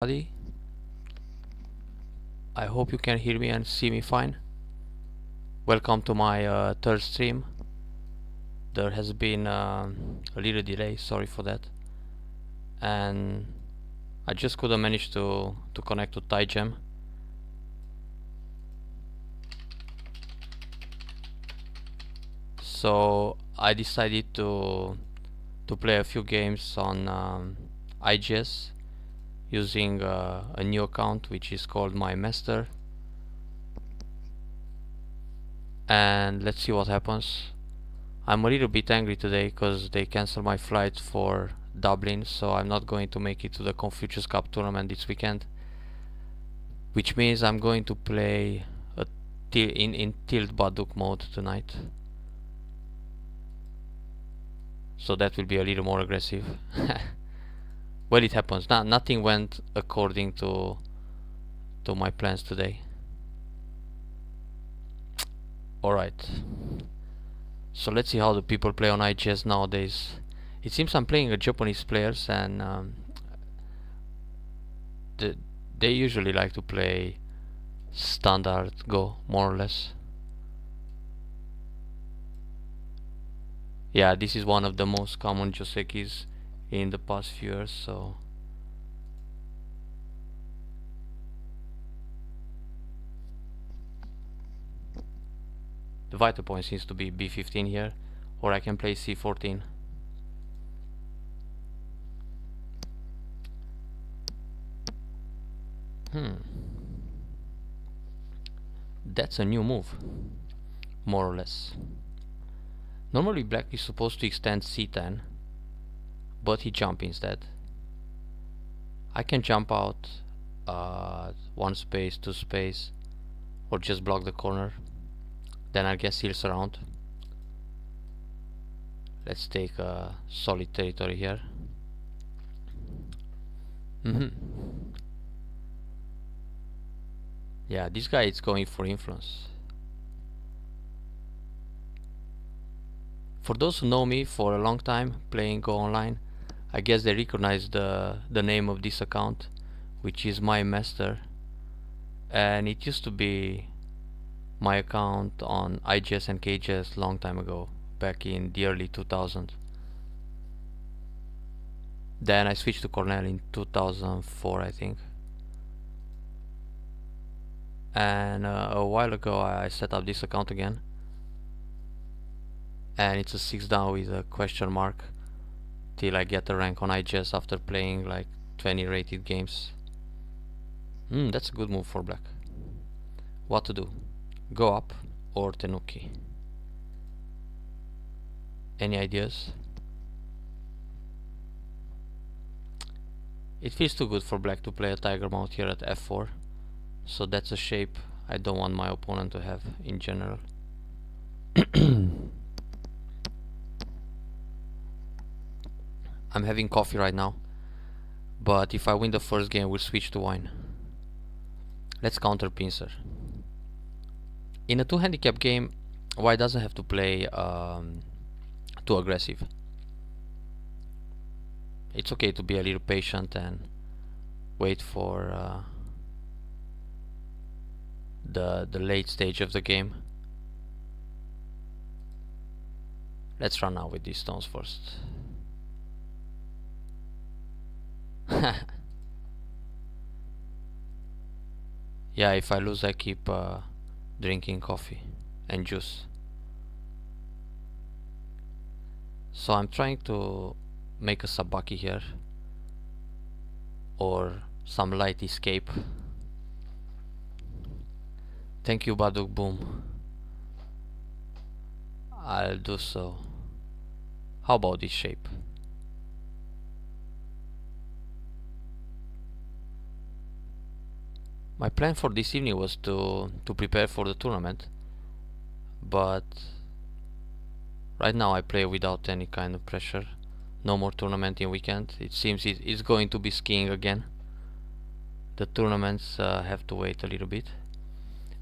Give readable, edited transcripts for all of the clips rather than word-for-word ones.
everybody. I hope you can hear me and see me fine. Welcome to my third stream. There has been a little delay, sorry for that. And I just couldn't manage to connect to Tygem. So I decided to play a few games on IGS using a new account which is called MyMaster. And let's see what happens. I'm a little bit angry today because they canceled my flight for Dublin, so I'm not going to make it to the Confucius Cup tournament this weekend, which means I'm going to play in tygembaduk mode tonight, so that will be a little more aggressive. Well, it happens. Nothing went according to my plans today. Alright, so let's see how the people play on IGS nowadays. It seems I'm playing a Japanese players, and they usually like to play standard Go, more or less. Yeah, this is one of the most common josekis in the past few years, so the vital point seems to be b15 here, or I can play c14. That's a new move, more or less. Normally black is supposed to extend c10, but he jumped instead. I can jump out 1 space, 2 space, or just block the corner. Then I guess heals around. Let's take a solid territory here. Yeah, this guy is going for influence. For those who know me for a long time playing Go online, I guess they recognize the name of this account, which is MyMaster, and it used to be my account on IGS and KGS long time ago, back in the early 2000s. Then I switched to Cornel in 2004, I think. And a while ago I set up this account again, and it's a 6 down with a question mark till I get a rank on IGS after playing like 20 rated games. That's a good move for black. What to do? Go up or tenuki? Any ideas? It feels too good for black to play a tiger mount here at f4, so that's a shape I don't want my opponent to have in general. I'm having coffee right now, but if I win the first game we'll switch to wine. Let's counter pincer. In a 2 handicap game, white doesn't have to play too aggressive. It's okay to be a little patient and wait for the late stage of the game. Let's run out with these stones first. Yeah, if I lose I keep drinking coffee and juice. So I'm trying to make a sabaki here, or some light escape. Thank you, Baduk Boom. I'll do so. How about this shape? My plan for this evening was to prepare for the tournament, but right now I play without any kind of pressure. No more tournament in weekend. It seems it's going to be skiing again. The tournaments have to wait a little bit,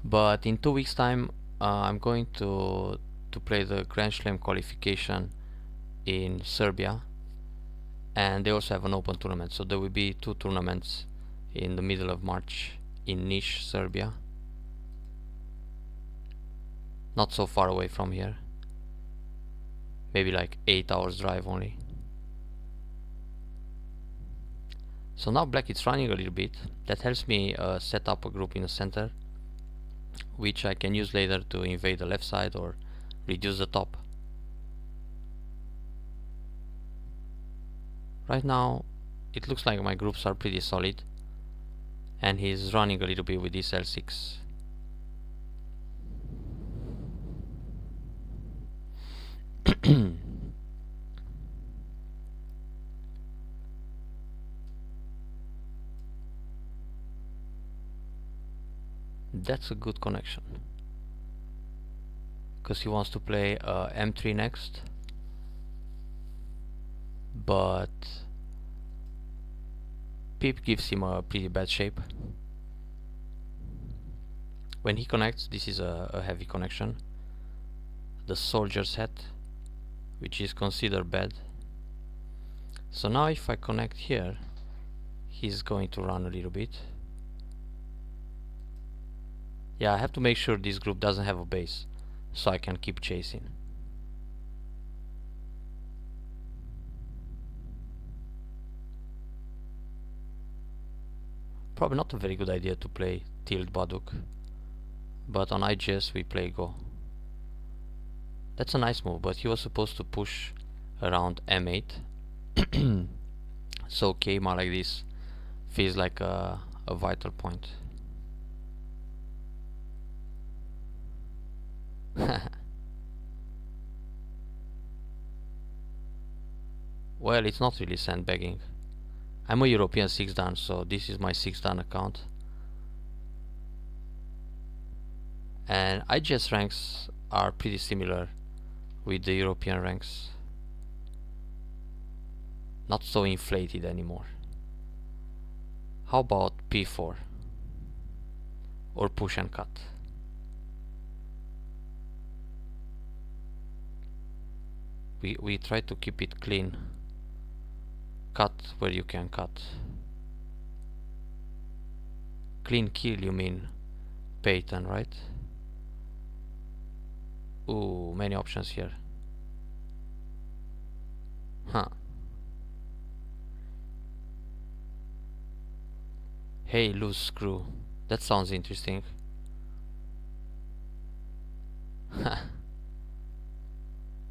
but in 2 weeks time I'm going to play the Grand Slam qualification in Serbia, and they also have an open tournament, so there will be 2 tournaments in the middle of March in Niš, Serbia. Not so far away from here. Maybe like 8 hours drive only. So now black is running a little bit. That helps me set up a group in the center, which I can use later to invade the left side or reduce the top. Right now it looks like my groups are pretty solid, and he's running a little bit with this L6. That's a good connection, because he wants to play M3 next, but Pip gives him a pretty bad shape. When he connects, this is a heavy connection. The soldier's hat, which is considered bad. So now if I connect here, he's going to run a little bit. Yeah, I have to make sure this group doesn't have a base, so I can keep chasing. Probably not a very good idea to play tygembaduk, but on IGS we play Go. That's a nice move, but he was supposed to push around M8. So Keima like this feels like a vital point. Well, it's not really sandbagging. I'm a European 6 dan, so this is my 6 dan account. And IGS ranks are pretty similar with the European ranks. Not so inflated anymore. How about P4? Or push and cut? We try to keep it clean. Cut where you can cut. Clean kill, you mean Peyton, right? Ooh, many options here. Huh. Hey, loose screw. That sounds interesting.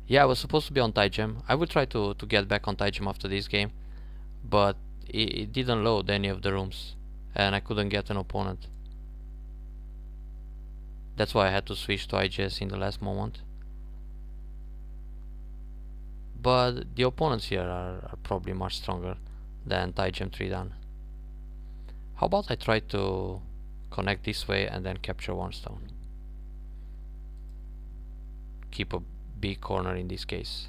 Yeah, I was supposed to be on Tygem. I will try to get back on Tygem after this game, but it didn't load any of the rooms, and I couldn't get an opponent. That's why I had to switch to IGS in the last moment. But the opponents here are probably much stronger than Tygem 3 dan. How about I try to connect this way and then capture one stone? Keep a big corner in this case.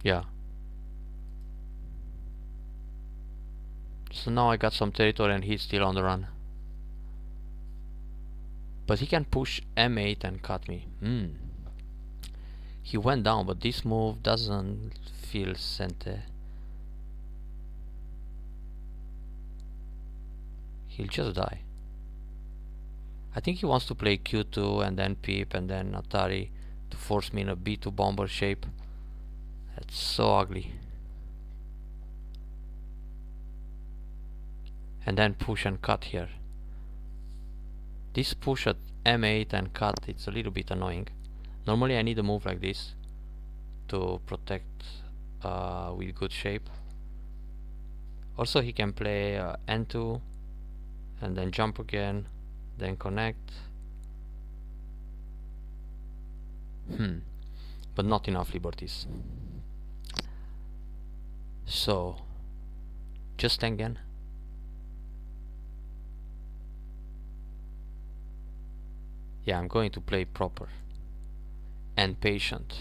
Yeah. So now I got some territory and he's still on the run. But he can push M8 and cut me. He went down, but this move doesn't feel sente. He'll just die. I think he wants to play Q2 and then Pip and then Atari to force me in a B2 bomber shape. That's so ugly. And then push and cut here. This push at M8 and cut, it's a little bit annoying. Normally I need a move like this to protect with good shape. Also he can play N2 and then jump again, then connect. But not enough liberties. So just again. Yeah, I'm going to play proper and patient.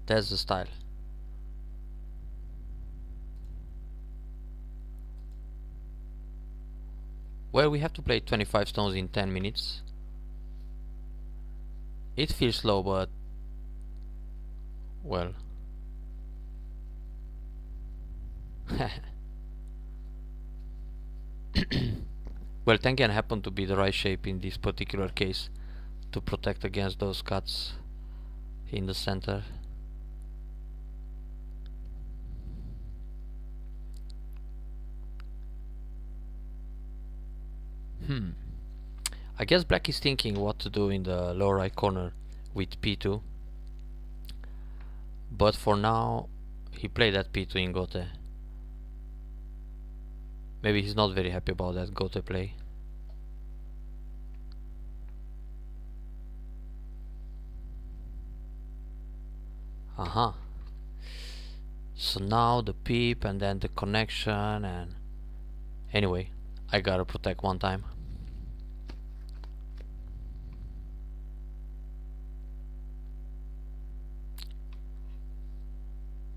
That's the style. Well, we have to play 25 stones in 10 minutes. It feels slow, but well. Well, Tengen happened to be the right shape in this particular case to protect against those cuts in the center. I guess Black is thinking what to do in the lower right corner with P2, but for now he played that P2 in Gote. Maybe he's not very happy about that Gote play. Aha. So now the peep and then the connection, and anyway, I gotta protect one time.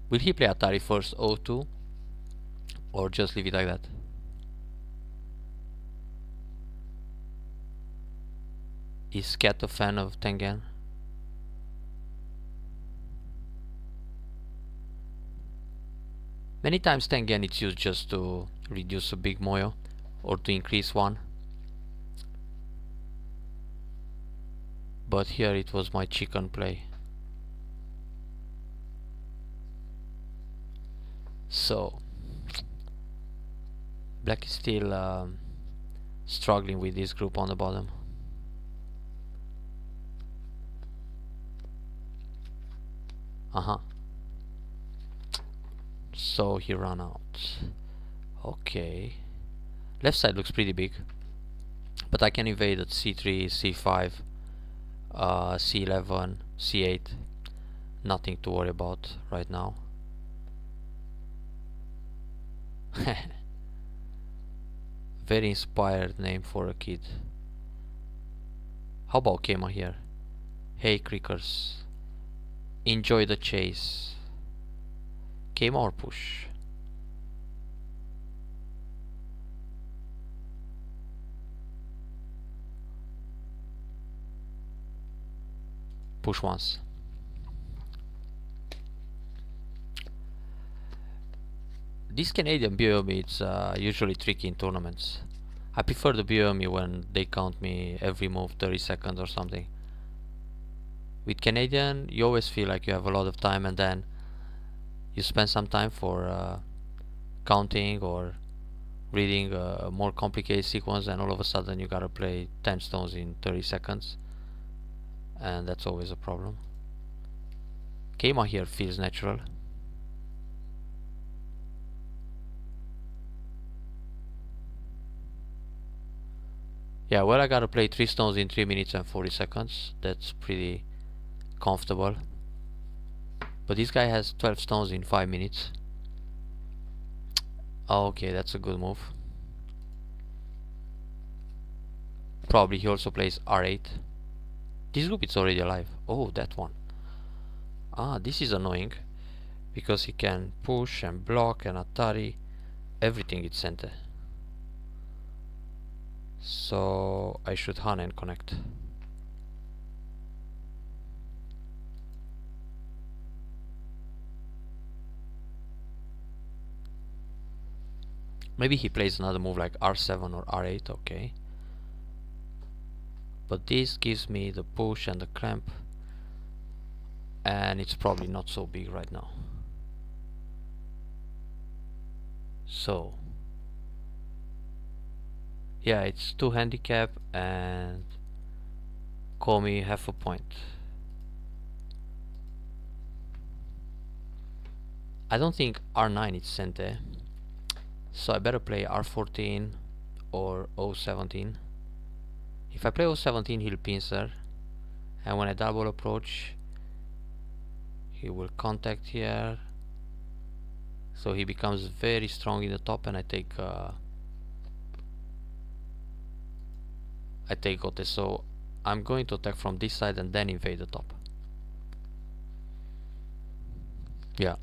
Will he play Atari first O2 or just leave it like that? Is Cat a fan of Tengen? Many times Tengen it's used just to reduce a big moyo or to increase one. But here it was my chicken play. So Black is still struggling with this group on the bottom. So he ran out. Okay. Left side looks pretty big, but I can invade at c3, c5, c11, c8. Nothing to worry about right now. Very inspired name for a kid. How about Kema here? Hey crickers, enjoy the chase. Kema or push? Push once. This Canadian BOME, it's usually tricky in tournaments. I prefer the BOME when they count me every move 30 seconds or something. With Canadian, you always feel like you have a lot of time, and then you spend some time for counting or reading a more complicated sequence, and all of a sudden you gotta play 10 stones in 30 seconds, and that's always a problem. Kema here feels natural. Yeah, well, I gotta play 3 stones in 3 minutes and 40 seconds. That's pretty comfortable. But this guy has 12 stones in 5 minutes. Okay, that's a good move. Probably he also plays R8. This group is already alive. Oh, that one. Ah, this is annoying, because he can push and block and Atari. Everything is center. So I should Hana and connect. Maybe he plays another move like R7 or R8, okay. But this gives me the push and the clamp, and it's probably not so big right now. So yeah, it's 2 handicap and call me half a point. I don't think R9 is center, so I better play R14 or O17. If I play O17, he'll pincer, and when I double approach, he will contact here, so he becomes very strong in the top, and I take Gote. So I'm going to attack from this side and then invade the top. Yeah,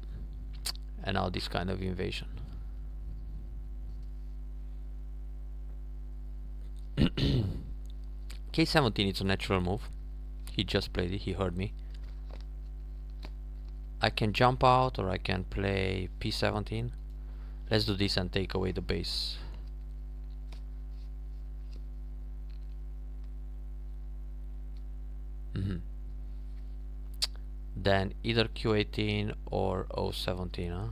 and now this kind of invasion. K17 is a natural move. He just played it, he heard me. I can jump out or I can play P17. Let's do this and take away the base. Then either Q18 or O17, huh?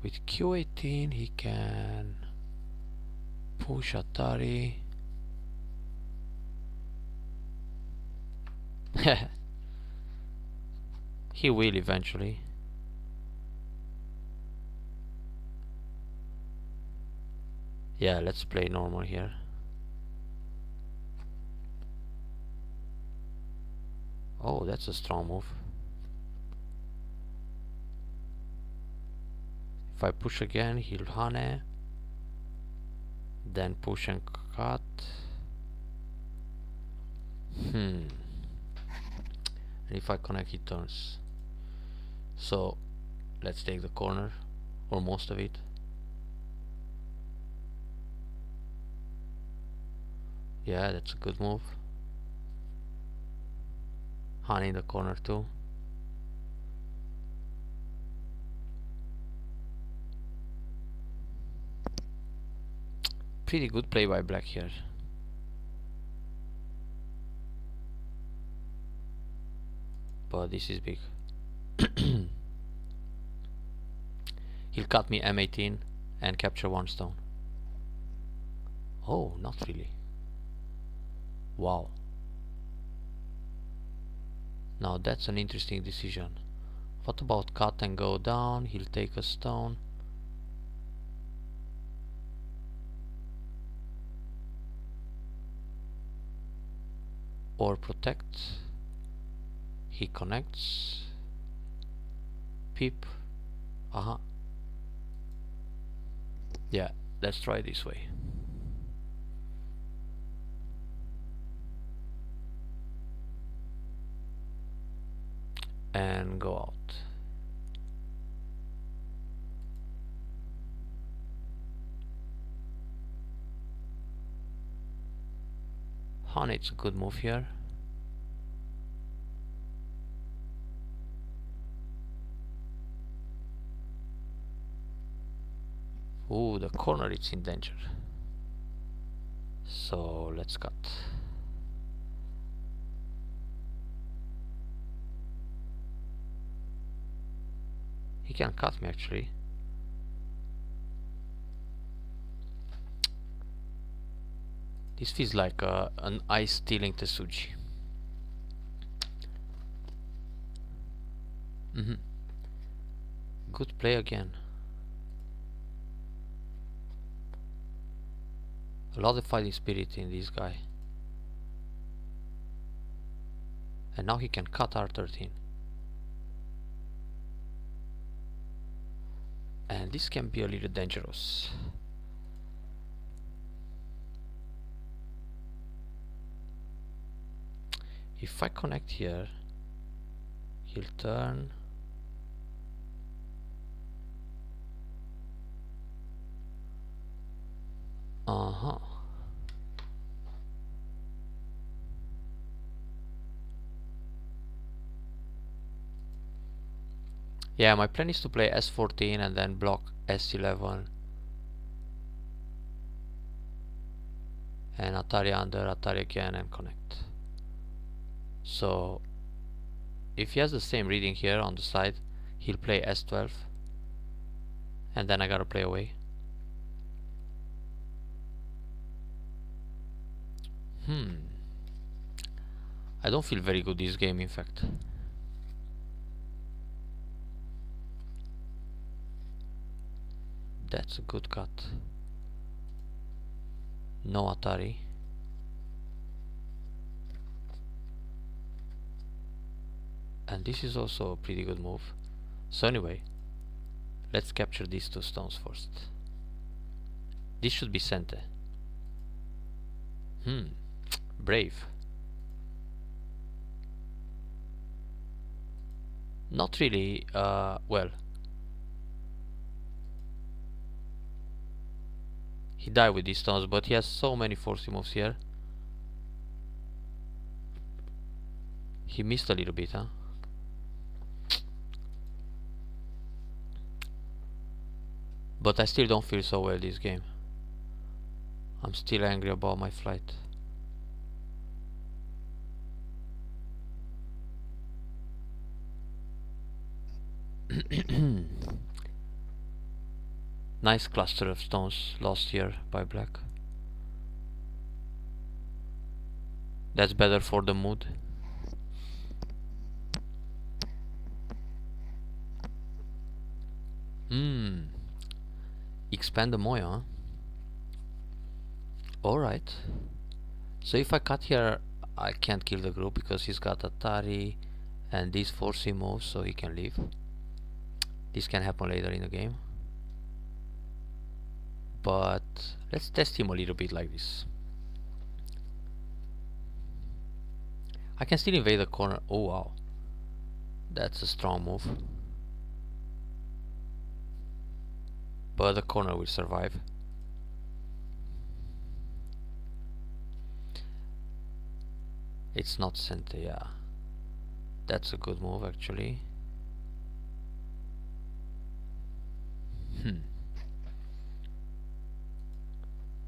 With Q18 he can push Atari. He will eventually. Yeah, let's play normal here. Oh, that's a strong move. If I push again, he'll Hane. Then push and cut. And if I connect, he turns. So let's take the corner, or most of it. Yeah, that's a good move. Honey in the corner too. Pretty good play by black here. But this is big. He'll cut me M18 and capture one stone. Oh, not really. Wow. Now that's an interesting decision. What about cut and go down? He'll take a stone. Or protect. He connects. Peep. Yeah, let's try this way. And go out. Han, it's a good move here. Ooh, the corner is in danger. So let's cut. He can cut me actually. This feels like an ice stealing Tetsuji. Good play again. A lot of fighting spirit in this guy. And now he can cut R13. And this can be a little dangerous. If I connect here, he'll turn. Yeah, my plan is to play S14 and then block S11 and Atari under, Atari again and connect. So if he has the same reading here on the side, he'll play S12 and then I gotta play away. I don't feel very good this game, in fact. That's a good cut. No Atari. And this is also a pretty good move. So anyway, let's capture these two stones first. This should be Sente. Brave. Not really, well. He died with these stones, but he has so many forcey moves here. He missed a little bit, huh? But I still don't feel so well this game. I'm still angry about my flight. Nice cluster of stones lost here by black. That's better for the mood. Expand the Moya, huh? Alright. So if I cut here, I can't kill the group because he's got Atari and these forcey moves, so he can leave. This can happen later in the game. But let's test him a little bit like this. I can still invade the corner. Oh wow. That's a strong move. But the corner will survive. It's not center, yeah. That's a good move actually.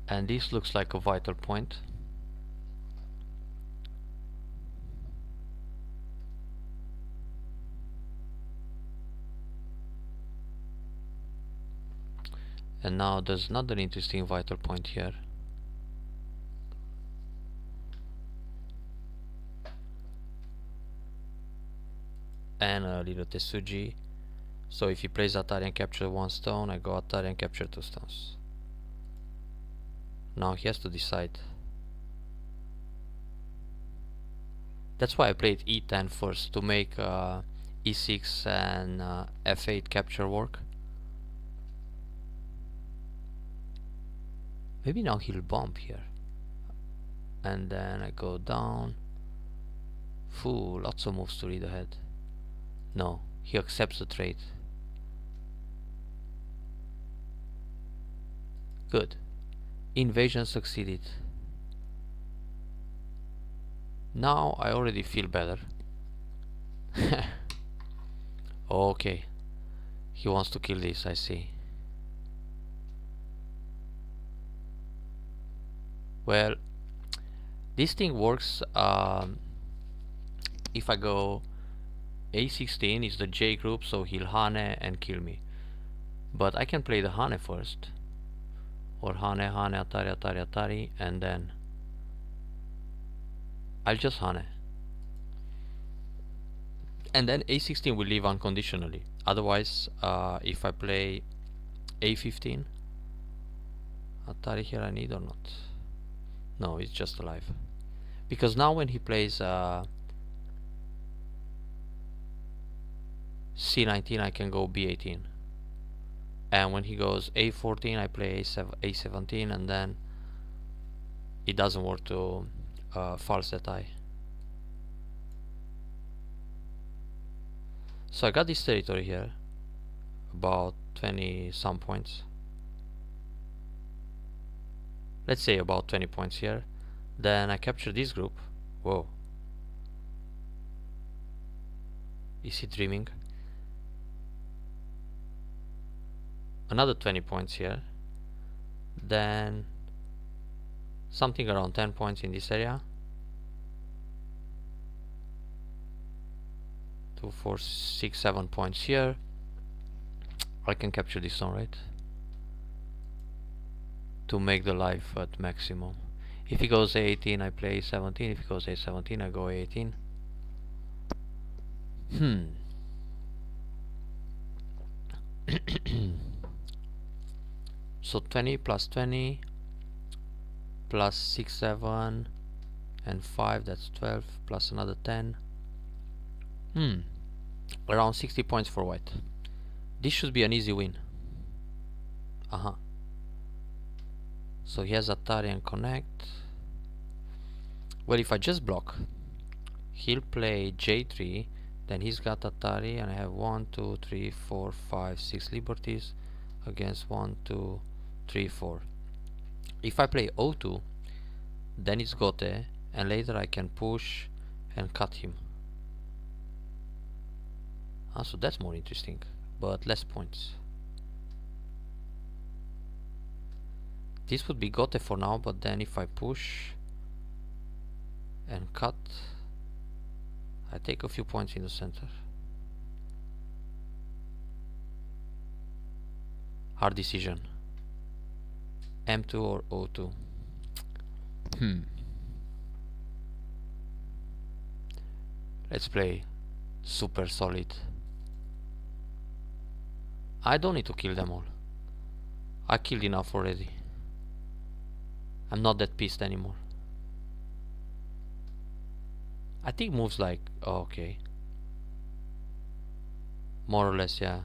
And this looks like a vital point. And now there's another interesting vital point here. And a little Tesuji. So if he plays Atari and capture one stone, I go Atari and capture two stones. Now he has to decide. That's why I played E10 first, to make E6 and F8 capture work. Maybe now he'll bump here. And then I go down. Foo, lots of moves to read ahead. No, he accepts the trade. Good. Invasion succeeded. Now I already feel better. Okay. He wants to kill this, I see. Well, this thing works if I go A16 is the J group, so he'll Hane and kill me. But I can play the Hane first. Or Hane, Hane, Atari, Atari, Atari, and then I'll just Hane. And then A16 will leave unconditionally. Otherwise, if I play A15, Atari here I need or not? No, it's just alive. Because now when he plays C19, I can go B18. And when he goes A14, I play A17, and then it doesn't work to false that eye. So I got this territory here, about 20 some points. Let's say about 20 points here. Then I capture this group. Whoa. Is he dreaming? Another 20 points here. Then something around 10 points in this area. 2, 4, 6, 7 points here. I can capture this one, right? To make the life at maximum. If he goes A18, I play A17. If he goes A17, I go A18. So 20 plus 20 plus 6, 7 and 5, that's 12, plus another 10. Around 60 points for white. This should be an easy win. So he has Atari and connect. Well, if I just block, he'll play J3, then he's got Atari, and I have 1, 2, 3, 4, 5, 6 liberties against 1, 2, 3, 4. If I play O2, then it's Gote, and later I can push and cut him. Ah, so that's more interesting, but less points. This would be Gote for now, but then if I push and cut, I take a few points in the center. Hard decision. M2 or O2. Let's play super solid. I don't need to kill them all. I killed enough already. I'm not that pissed anymore. I think moves like... oh, okay. More or less, yeah.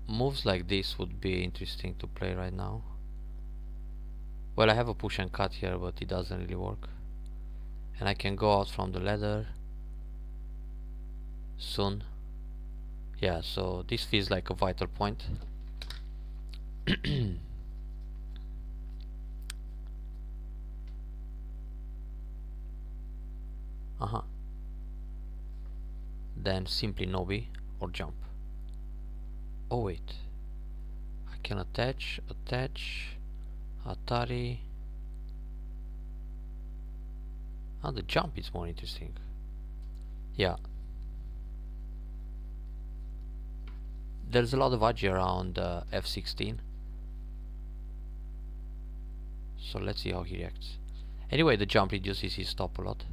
Moves like this would be interesting to play right now. Well, I have a push and cut here, but it doesn't really work. And I can go out from the ladder soon. Yeah, so this feels like a vital point. Then simply Nobi or jump. Oh wait, I can attach, Atari. Ah, the jump is more interesting. Yeah. There's a lot of agi around F16. So let's see how he reacts. Anyway, the jump reduces his stop a lot.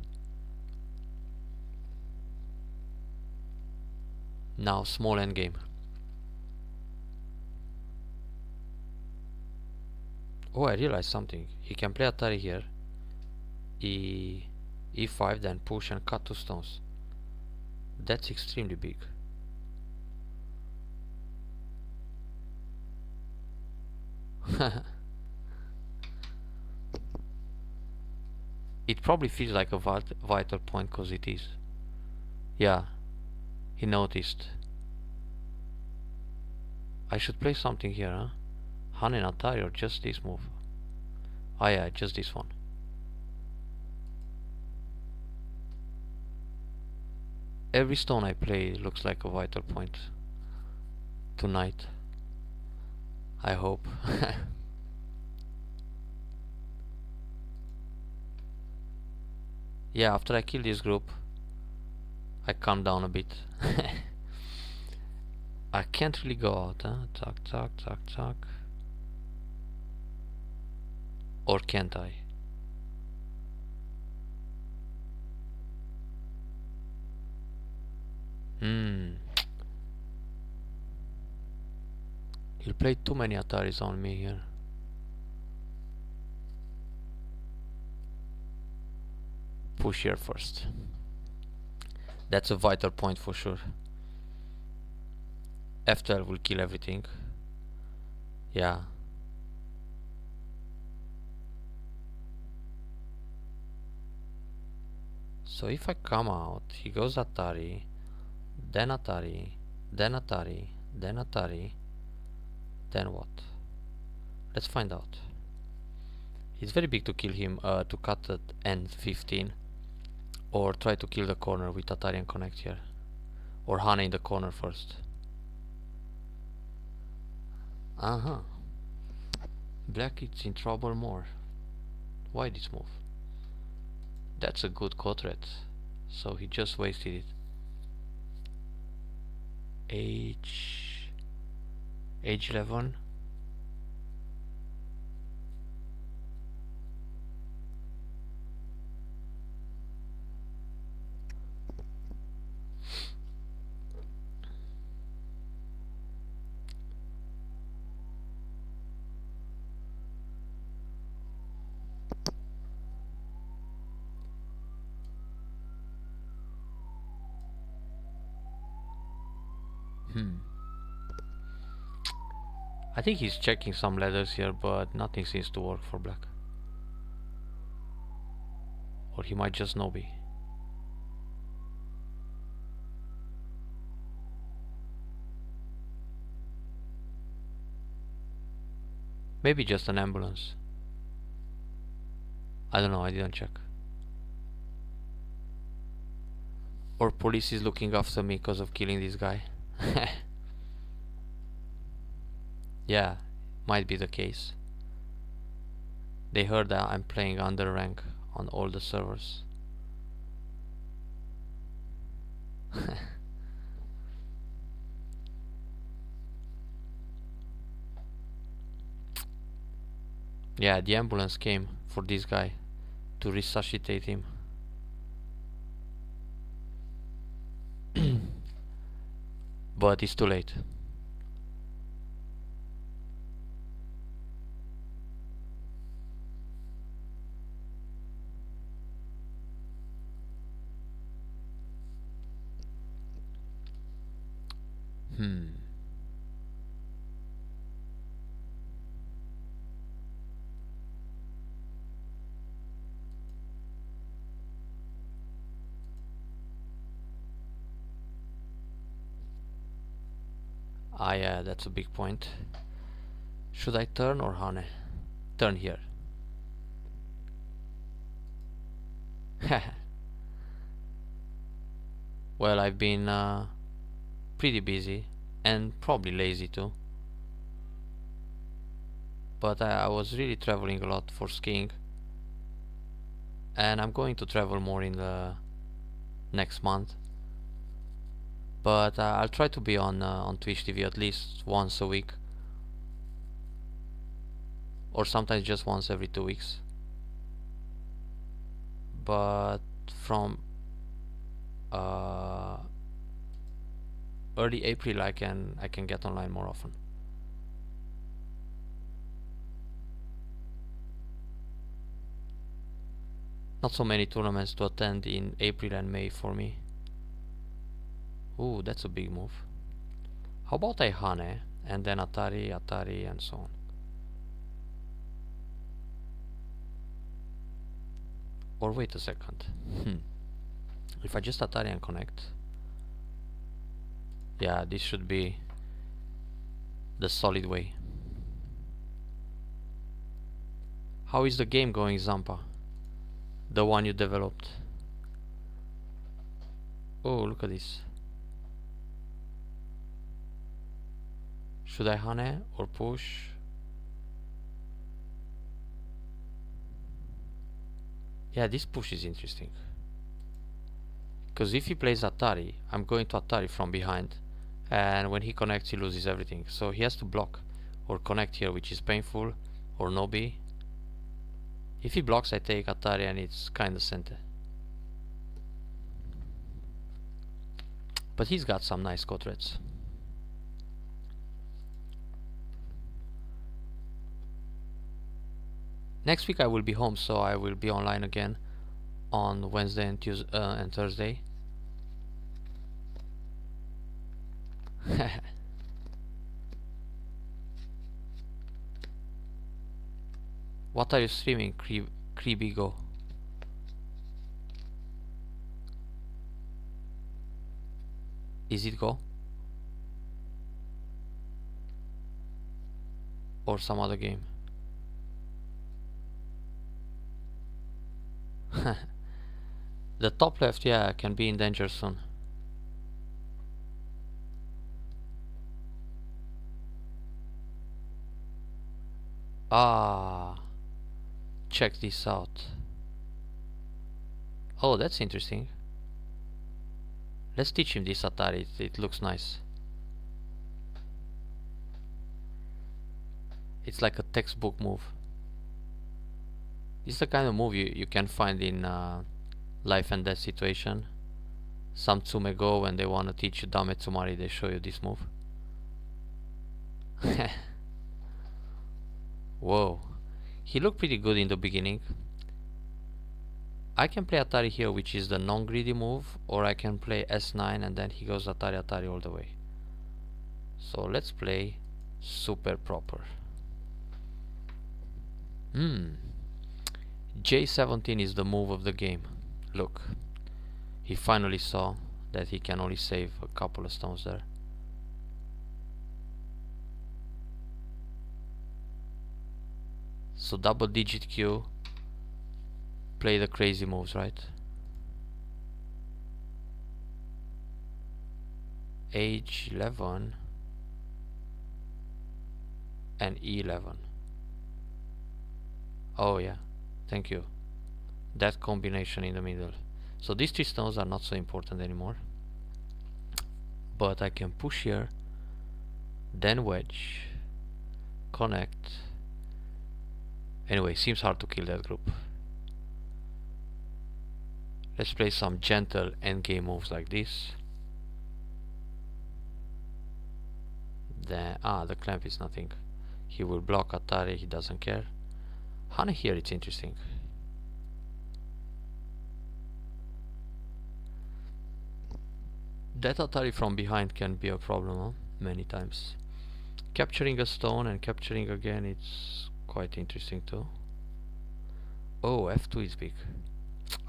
Now small endgame. Oh, I realized something. He can play Atari here. E5, then push and cut 2 stones. That's extremely big. It probably feels like a vital point because it is. Yeah, he noticed. I should play something here, huh? Han and Atari or just this move? Ah yeah, just this one. Every stone I play looks like a vital point. Tonight. I hope. Yeah, after I kill this group, I calm down a bit. I can't really go out, huh? Tuck, tuck, tuck, tuck. Or can't I? He'll play too many Ataris on me here. Push here first. That's a vital point for sure. F12 will kill everything. Yeah. So if I come out, he goes Atari, then Atari, then Atari, then Atari, then what? Let's find out. It's very big to kill him, to cut at end 15, or try to kill the corner with Atari and connect here, or Hane in the corner first. Black is in trouble more. Why this move? That's a good cut threat, so he just wasted it. H11. I think he's checking some ladders here, but nothing seems to work for black. Or he might just know me. Maybe just an ambulance. I don't know, I didn't check. Or police is looking after me because of killing this guy. Yeah, might be the case. They heard that I'm playing under rank on all the servers. Yeah, the ambulance came for this guy to resuscitate him. But it's too late. Ah, yeah, that's a big point. Should I turn or Hane? Turn here. Well, I've been pretty busy and probably lazy too. But I was really traveling a lot for skiing. And I'm going to travel more in the next month. But I'll try to be on Twitch TV at least once a week. Or sometimes just once every 2 weeks. But from early April I can get online more often. Not so many tournaments to attend in April and May for me. Ooh, that's a big move. How about I Hane and then Atari, Atari and so on. Or wait a second. If I just Atari and connect. Yeah, this should be the solid way. How is the game going, Zampa? The one you developed. Oh, look at this. Should I Hane or push? Yeah, this push is interesting. Because if he plays Atari, I'm going to Atari from behind. And when he connects, he loses everything. So he has to block or connect here, which is painful. Or no B. If he blocks, I take Atari and it's kinda center. But he's got some nice cotrets. Next week I will be home, so I will be online again on Wednesday and Tuesday and Thursday. What are you streaming, Kribigo? Is it Go? Or some other game? The top left, yeah, can be in danger soon. Ah, check this out. Oh, that's interesting. Let's teach him this Atari, it looks nice. It's like a textbook move. It's the kind of move you can find in life and death situation. Some Tsume go when they want to teach you Dame Tsumari, they show you this move. Whoa, he looked pretty good in the beginning. I can play Atari here, which is the non-greedy move, or I can play S9 and then he goes Atari Atari all the way. So let's play super proper. J17 is the move of the game. Look, he finally saw that he can only save a couple of stones there. So double digit Q, play the crazy moves, right? H11 and E11. Oh yeah, thank you. That combination in the middle. So these three stones are not so important anymore. But I can push here, then wedge, connect. Anyway, seems hard to kill that group. Let's play some gentle endgame moves like this. Then, the clamp is nothing. He will block Atari, he doesn't care. Honey here, it's interesting. That Atari from behind can be a problem, huh? Many times. Capturing a stone and capturing again, it's quite interesting too. Oh, F2 is big.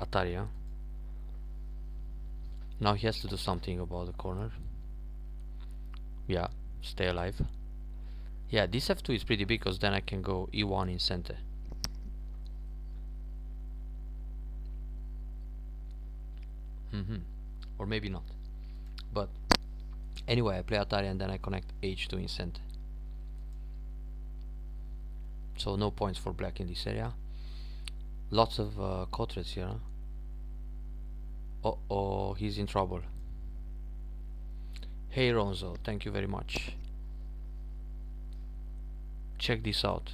Atari, huh? Now he has to do something about the corner. Yeah, stay alive. Yeah, this F2 is pretty big because then I can go E1 in center. Or maybe not. But anyway, I play Atari and then I connect H2 in center. So no points for black in this area. Lots of cotrets here. Huh? Oh, he's in trouble. Hey Ronzo, thank you very much. Check this out.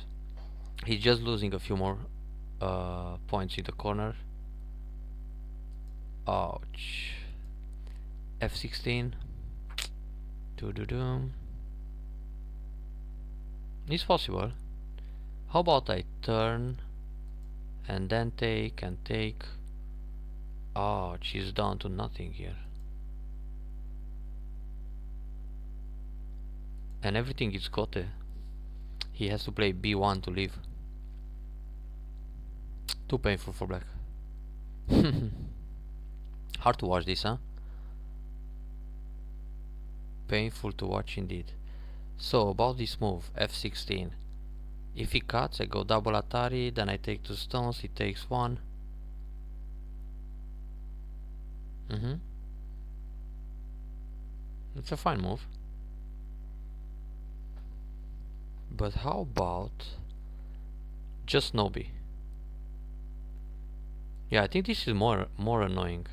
He's just losing a few more points in the corner. Ouch. F16. Doo-doo-doo. It's possible. How about I turn and then take and take. Ouch, he's down to nothing here. And everything is gote. He has to play B1 to leave. Too painful for black. Hard to watch this, huh? Painful to watch indeed. So about this move, F16. If he cuts, I go double Atari, then I take 2 stones, he takes 1. It's a fine move. But how about just Nobi? Yeah, I think this is more annoying.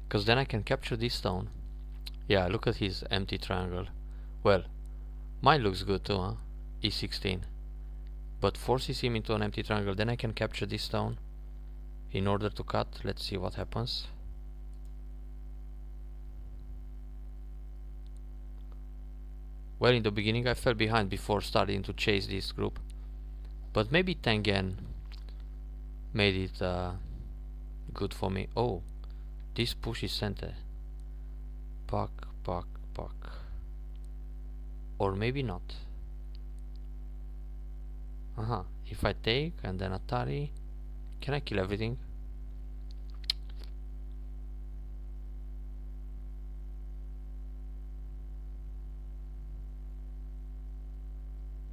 Because then I can capture this stone. Yeah, look at his empty triangle. Well, mine looks good too, huh? E16. But forces him into an empty triangle. Then I can capture this stone in order to cut. Let's see what happens. Well, in the beginning I fell behind before starting to chase this group. But maybe Tengen made it good for me. Oh, this push is center. Puck, puck, puck. Or maybe not. If I take and then Atari, can I kill everything?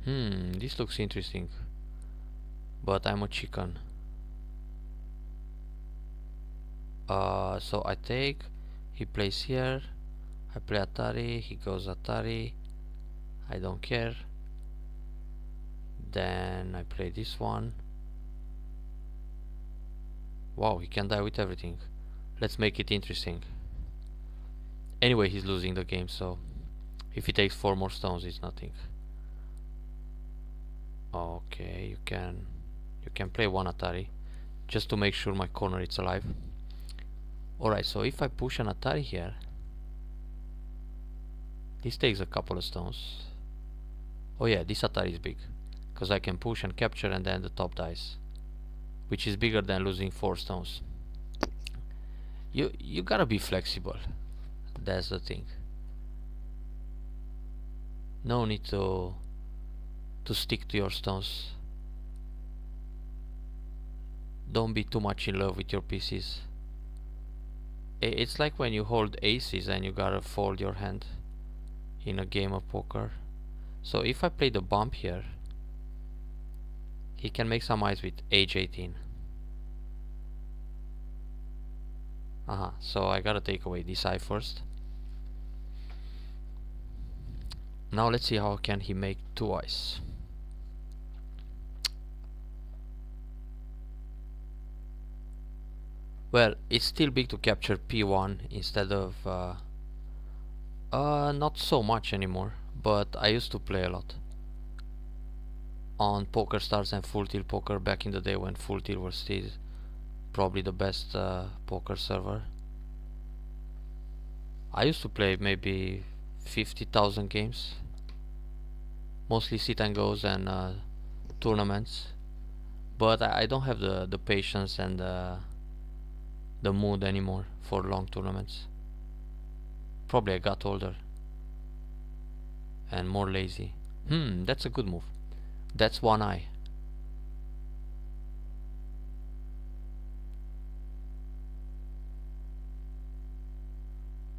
This looks interesting. But I'm a chicken. So I take, he plays here, I play Atari, he goes Atari, I don't care. Then I play this one. Wow, he can die with everything. Let's make it interesting. Anyway, he's losing the game, so if he takes 4 more stones, it's nothing. Okay, you can play 1 Atari just to make sure my corner is alive. Alright, so if I push an Atari here, this takes a couple of stones. Oh yeah, this Atari is big because I can push and capture and then the top dies, which is bigger than losing 4 stones. You gotta be flexible. That's the thing. No need to to stick to your stones. Don't be too much in love with your pieces. It's like when you hold aces and you gotta fold your hand in a game of poker. So if I play the bump here, he can make some eyes with H18. So I gotta take away this eye first. Now let's see how can he make two eyes. Well, it's still big to capture P1 instead of not so much anymore, but I used to play a lot on Poker Stars and Full Tilt Poker back in the day when Full Tilt was still probably the best poker server. I used to play maybe 50,000 games, mostly sit and goes and tournaments, but I don't have the patience and the mood anymore for long tournaments. Probably I got older and more lazy. That's a good move. That's one eye.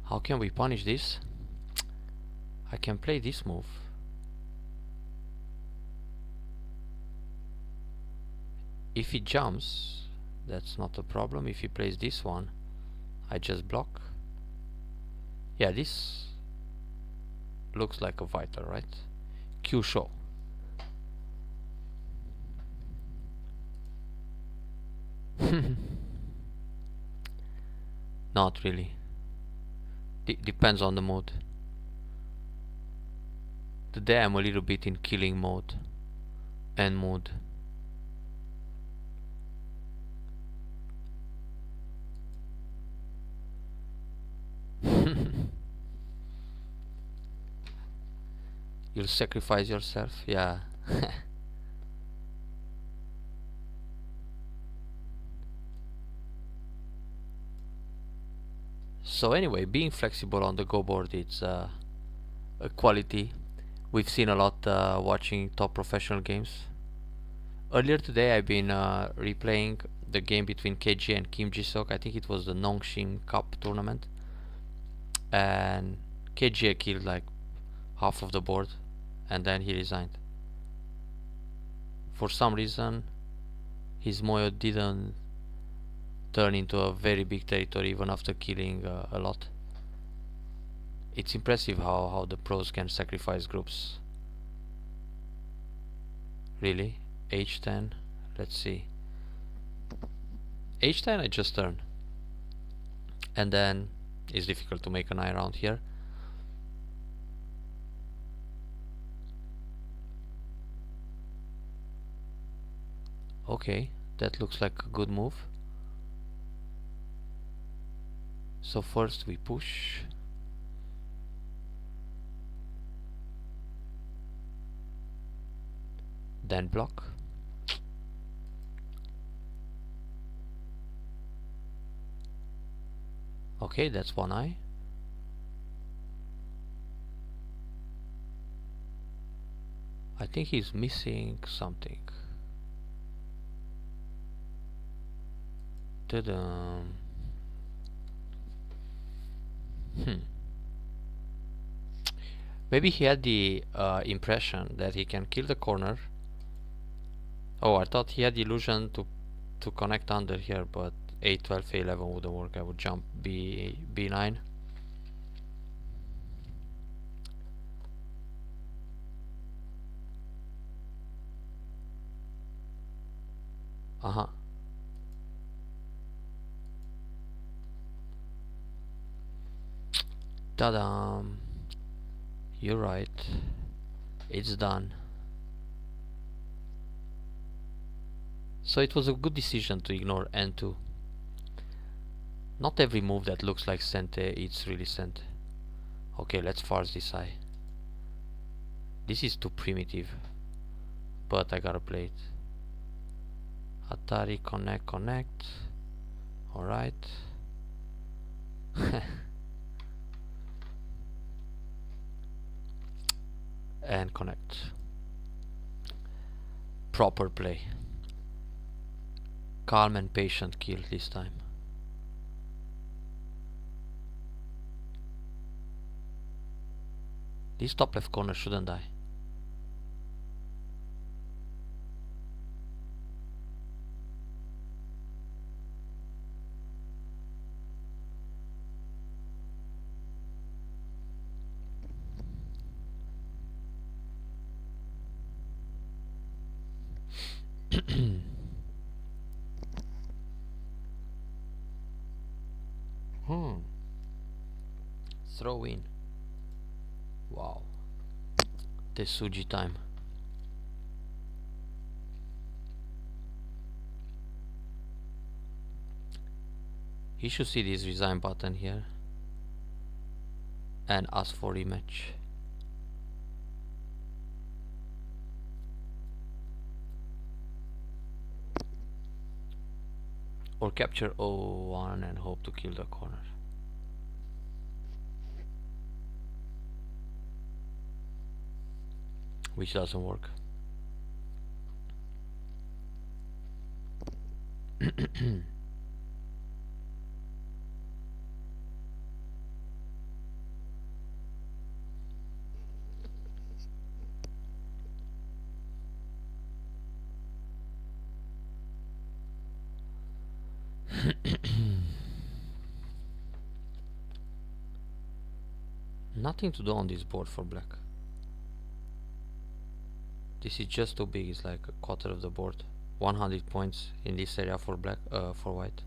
How can we punish this? I can play this move. If he jumps, that's not a problem. If he plays this one, I just block. Yeah, this looks like a vital, right? Q show. Not really. Depends on the mood. Today I'm a little bit in killing mode and mood. You'll sacrifice yourself, yeah. So anyway, being flexible on the go board, it's a quality we've seen a lot watching top professional games. Earlier today I've been replaying the game between KG and Kim Ji-seok. I think it was the Nongshim Cup tournament, and KG killed like half of the board and then he resigned. For some reason his Moyo didn't turn into a very big territory even after killing a lot. It's impressive how the pros can sacrifice groups. Really? H10? Let's see. H10 I just turn. And then it's difficult to make an eye around here. Okay, that looks like a good move. So first we push. Then block. Okay, that's one eye. I think he's missing something. Ta-da. Maybe he had the impression that he can kill the corner. Oh, I thought he had the illusion to connect under here, but A12, A11 wouldn't work. I would jump B9. Ta-da! You're right. It's done. So it was a good decision to ignore N2. Not every move that looks like Sente it's really Sente. Okay, let's force this eye. This is too primitive, but I gotta play it. Atari, connect. Alright. And connect. proper play. Calm and patient kill this time. This top left corner shouldn't die. Throw in. Wow. Tesuji time. He should see this resign button here and ask for rematch. Or capture 01 and hope to kill the corner. Which doesn't work. Nothing to do on this board for black. This is just too big. It's like a quarter of the board. 100 points in this area for black, for white.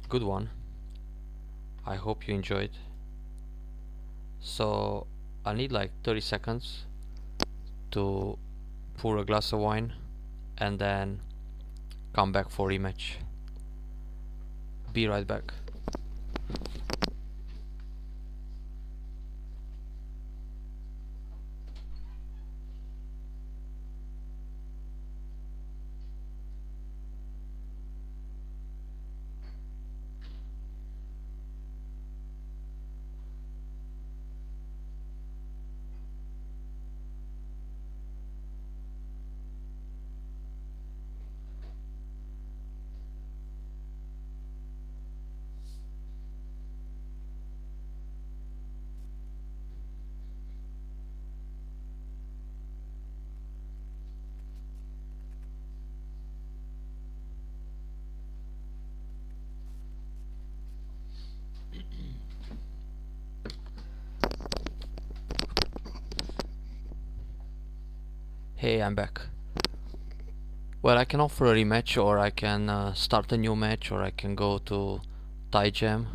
Good one. I hope you enjoyed. So I need like 30 seconds to pour a glass of wine and then come back for rematch. Be right back. Hey, I'm back. Well, I can offer a rematch, or I can start a new match, or I can go to Tygem.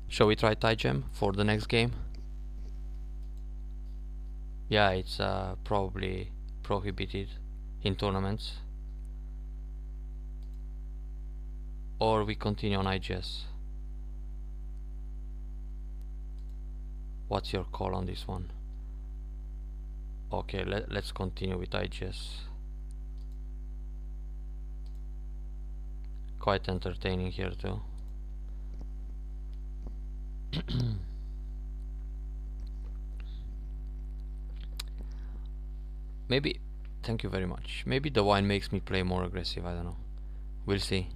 Shall we try Tygem for the next game? Yeah, it's probably prohibited in tournaments. Or we continue on IGS. What's your call on this one? Okay, let's continue with IGS. Quite entertaining here too. Maybe, thank you very much. Maybe the wine makes me play more aggressive, I don't know. We'll see.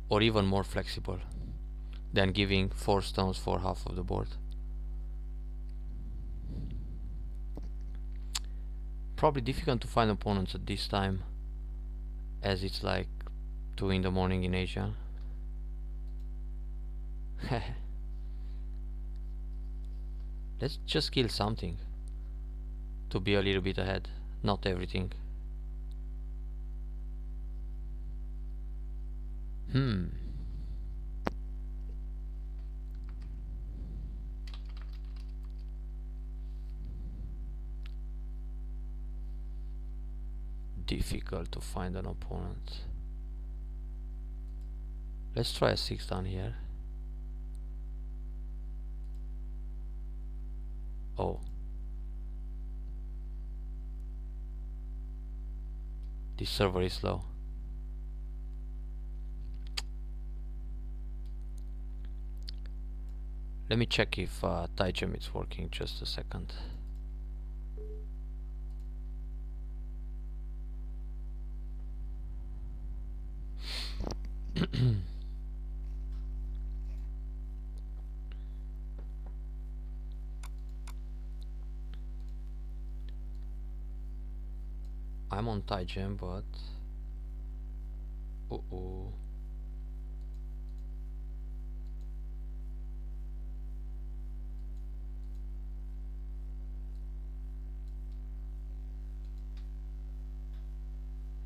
Or even more flexible than giving 4 stones for half of the board. Probably difficult to find opponents at this time, as it's like 2 in the morning in Asia. Let's just kill something to be a little bit ahead, not everything. Difficult to find an opponent. Let's try a 6 down here. Oh, This server is slow. Let me check if Tygem is working. Just a second. I'm on Tygem, but uh-oh.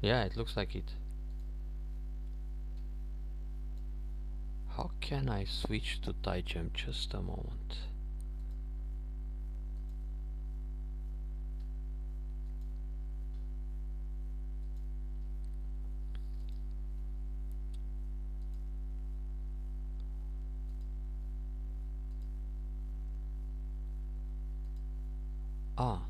Yeah, it looks like it. How can I switch to Tygem? Just a moment. Ah.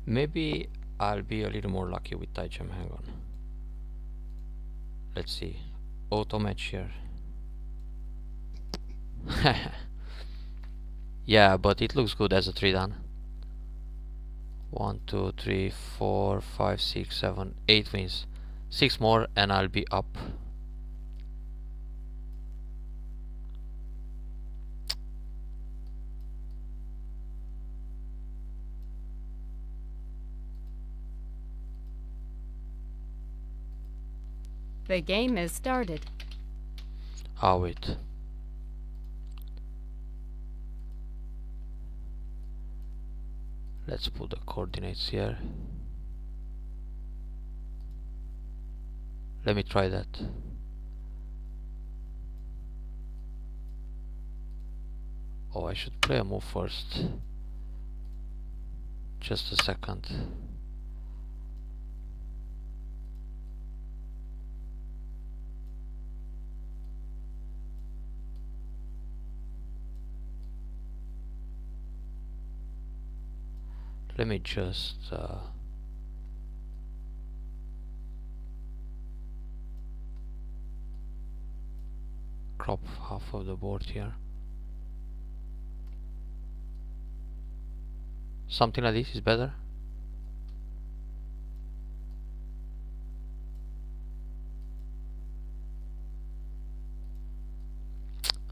Maybe I'll be a little more lucky with Tygem. Hang on. Let's see. Auto match here. Yeah, but it looks good as a 3 dan. 1, 2, 3, 4, 5, 6, 7, 8 wins. 6 more and I'll be up. The game is started. Ah, wait. Let's put the coordinates here. Let me try that. Oh, I should play a move first. Just a second. Let me just crop half of the board here. Something like this is better.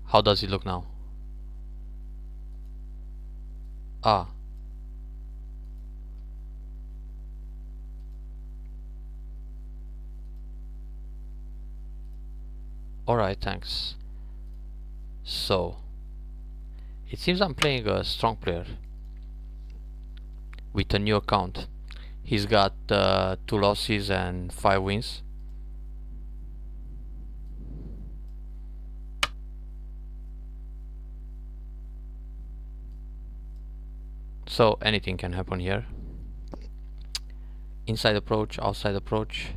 How does it look now? Ah. Alright, thanks. So, it seems I'm playing a strong player with a new account. He's got 2 losses and 5 wins. So anything can happen here. Inside approach, outside approach.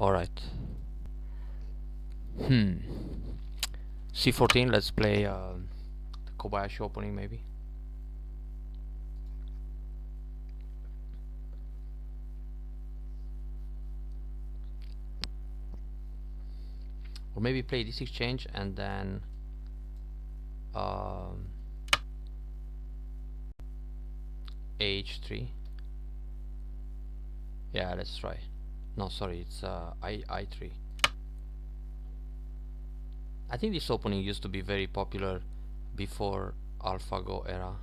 Alright. C14, let's play the Kobayashi opening maybe. Or maybe play this exchange and then H3. Yeah, let's try. No, sorry, it's I3. I think this opening used to be very popular before AlphaGo era.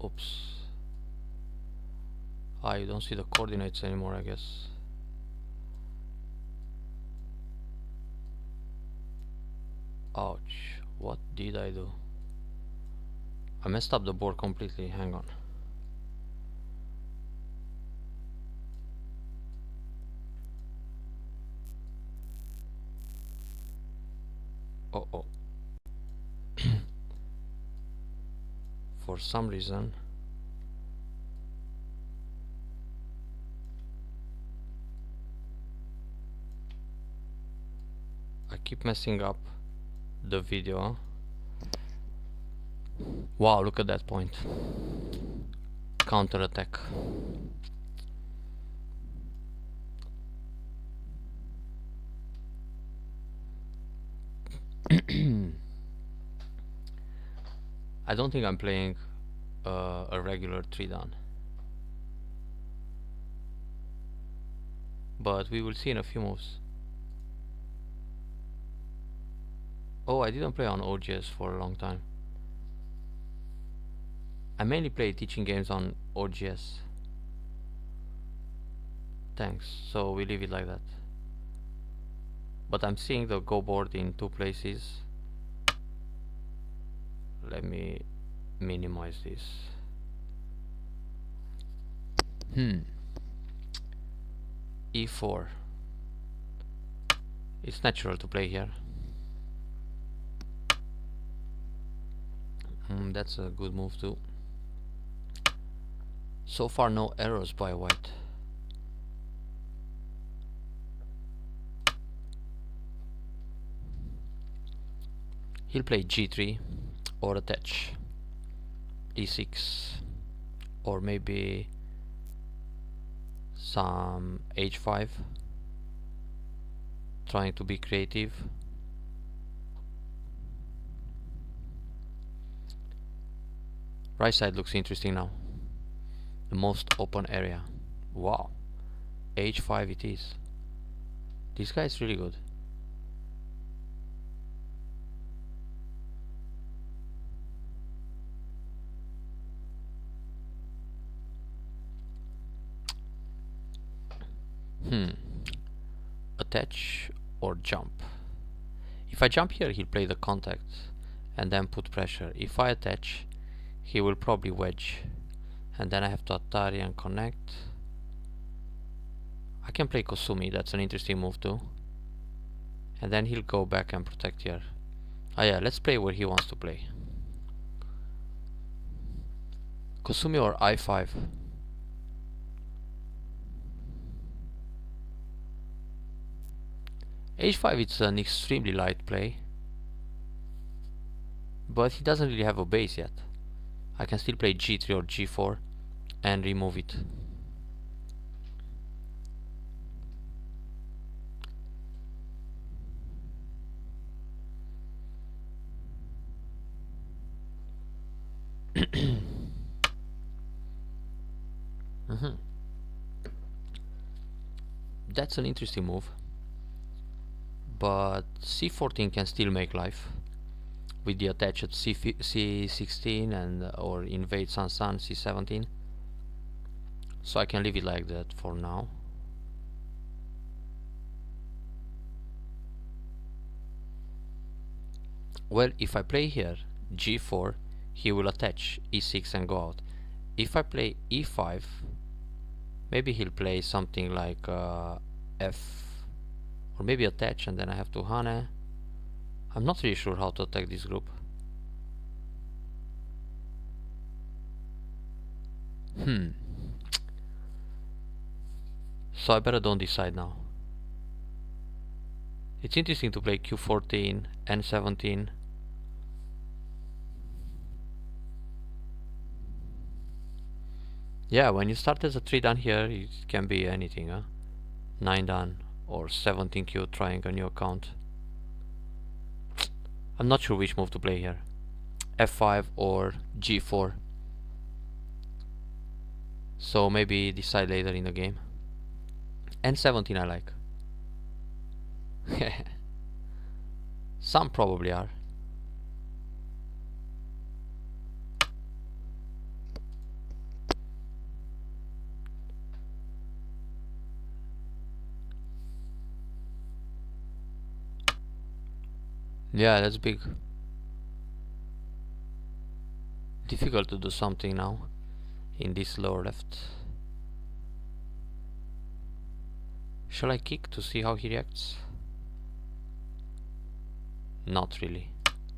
Oops. Ah, you don't see the coordinates anymore, I guess. Ouch. What did I do? I messed up the board completely. Hang on. Oh. For some reason I keep messing up the video. Wow, look at that point. Counter attack. I don't think I'm playing a regular 3-down, but we will see in a few moves. Oh, I didn't play on OGS for a long time. I mainly play teaching games on OGS. Thanks, so we leave it like that. But I'm seeing the go board in 2 places. Let me minimize this. E4. It's natural to play here. That's a good move too. So far no errors by white. He'll play G3 or attach E6 or maybe some H5, trying to be creative. Right side looks interesting now. The most open area. Wow. H5 it is. This guy is really good. Attach or jump. If I jump here, he'll play the contact and then put pressure. If I attach, he will probably wedge, and then I have to Atari and connect. I can play Kosumi, that's an interesting move too. And then he'll go back and protect here. Ah yeah, let's play where he wants to play. Kosumi or I5. H5 it's an extremely light play, but he doesn't really have a base yet. I can still play G3 or G4 and remove it. That's an interesting move, but C14 can still make life with the attach at C16 and or invade San C17, so I can leave it like that for now. Well, if I play here G4, he will attach E6 and go out. If I play E5, maybe he'll play something like F, or maybe attach and then I have to Hane. I'm not really sure how to attack this group. So I better don't decide now. It's interesting to play Q14, N17. Yeah, when you start as a 3 down here, it can be anything, huh? 9 down or 17Q trying a new account. I'm not sure which move to play here. F5 or G4. So maybe decide later in the game. N17 I like. Some probably are. Yeah, that's big. Difficult to do something now in this lower left. Shall I kick to see how he reacts? Not really.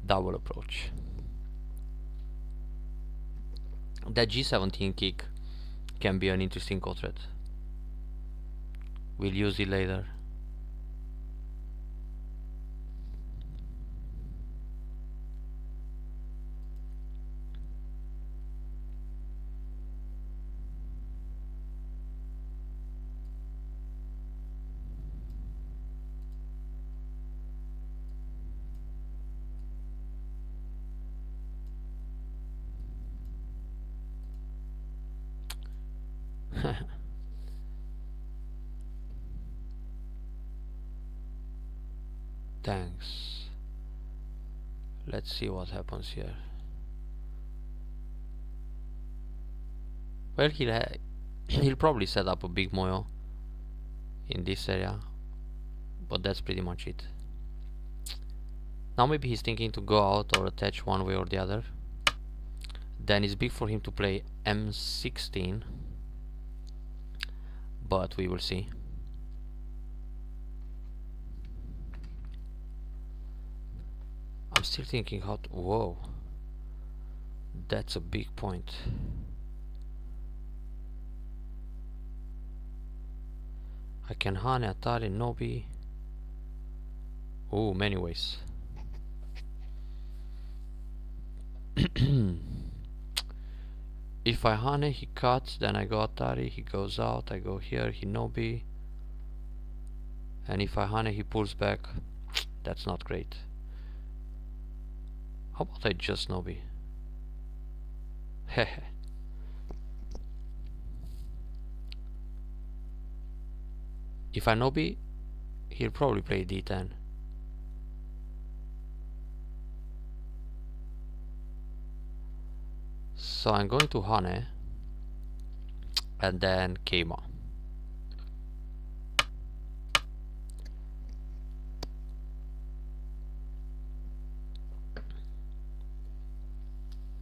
Double approach. That G17 kick can be an interesting call threat. We'll use it later. Thanks. Let's see what happens here. Well, he'll probably set up a big moyo in this area, but that's pretty much it. Now maybe he's thinking to go out or attach one way or the other. Then it's big for him to play M16, but we will see. I'm still thinking how to... Whoa, that's a big point. I can Hane, Atari, Nobi. Oh, many ways. If I Hane, he cuts, then I go Atari, he goes out, I go here, he Nobi. And if I Hane, he pulls back. That's not great. How about I just Nobi? Hehe. If I Nobi, he'll probably play D10. So I'm going to Hane and then Keima.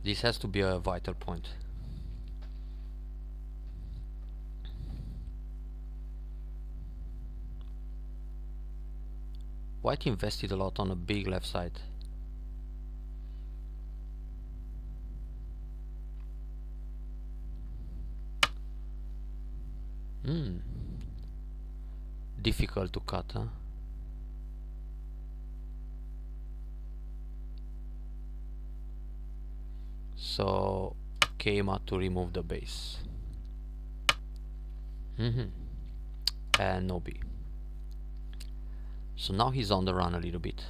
This has to be a vital point. White invested a lot on a big left side. Difficult to cut, huh? So Keima to remove the base. And Nobi. So now he's on the run a little bit.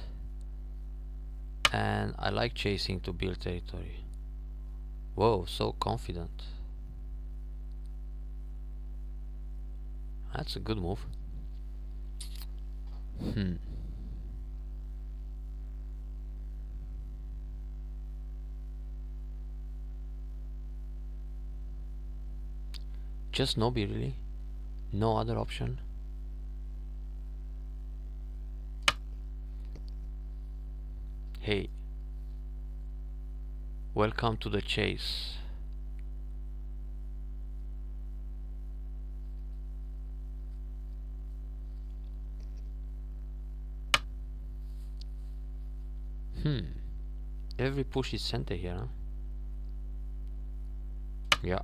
And I like chasing to build territory. Whoa, so confident. That's a good move. Just Nobi, really? No other option? Hey, welcome to the chase. Every push is center here, huh? Yeah.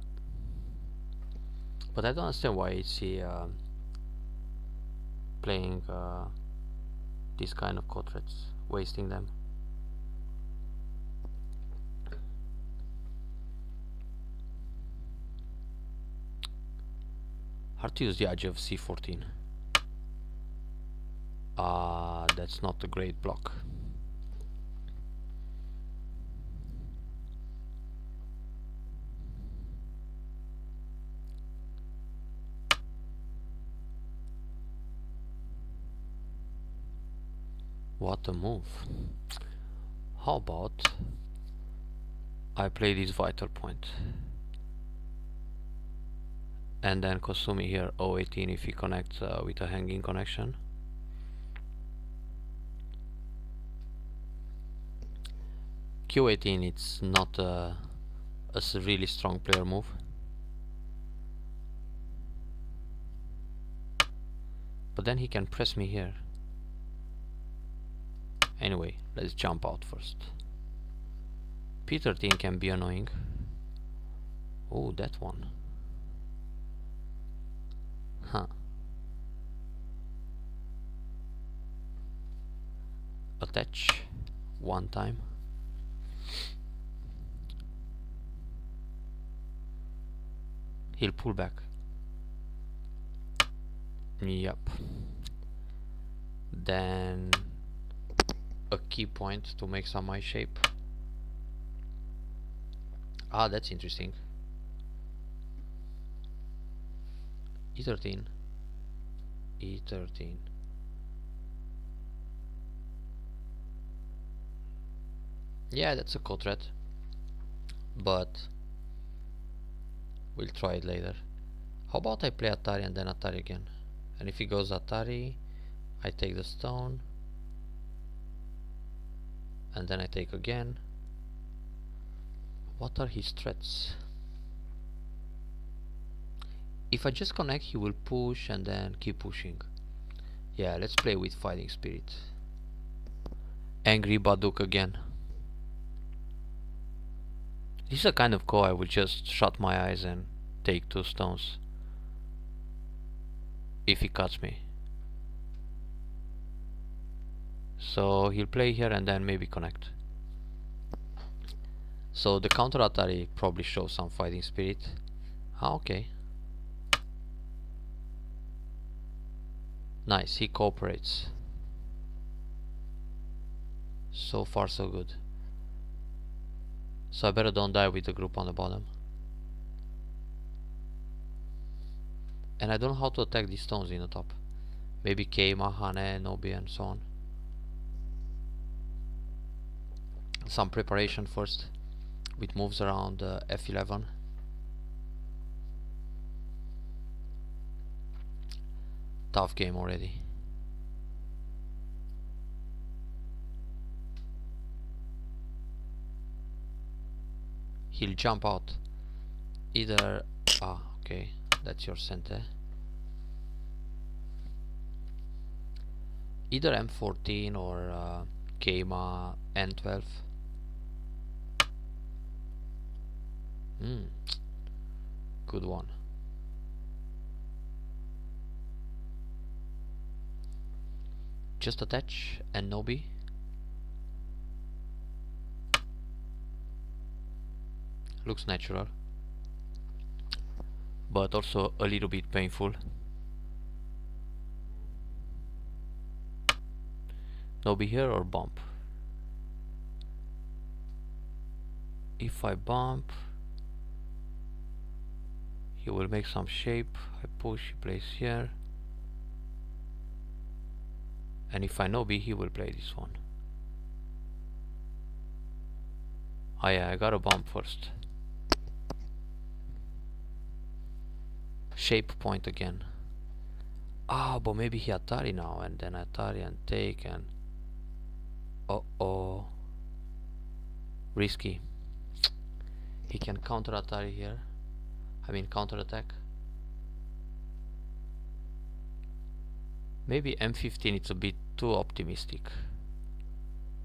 But I don't understand why is he playing this kind of quadrants, wasting them. Hard to use the edge of C14. That's not a great block. What a move. How about I play this vital point and then Kosumi here 018 if he connects with a hanging connection. Q18, it's not really strong player move. But then he can press me here. Anyway, let's jump out first. P13 can be annoying. Oh, that one. Huh. Attach one time. He'll pull back. Yep. Then a key point to make some eye shape. Ah, that's interesting. E13. E13. Yeah, that's a code red. But we'll try it later. How about I play Atari and then Atari again? And if he goes Atari, I take the stone. And then I take again. What are his threats? If I just connect, he will push and then keep pushing. Yeah, let's play with fighting spirit. Angry Baduk again. This is a kind of call I will just shut my eyes and take 2 stones. If he cuts me. So he'll play here and then maybe connect. So the counter Atari probably shows some fighting spirit. Ah, okay. Nice, he cooperates. So far so good. So I better don't die with the group on the bottom. And I don't know how to attack these stones in the top. Maybe Keima, Hane, Nobi and so on. Some preparation first with moves around F11. Tough game already. He'll jump out. Either... Ah, okay. That's your center. Either M14 or Keima N12. Good one. Just attach and Nobi. Looks natural, but also a little bit painful. Nobi here or bump? If I bump, he will make some shape. I push, he plays here. And if I Nobi, he will play this one. Ah yeah, I gotta bump first. Shape point again. Ah, but maybe he Atari now, and then Atari and take and... Uh-oh. Risky. He can counter Atari here. I mean counter attack. Maybe M15 it's a bit too optimistic.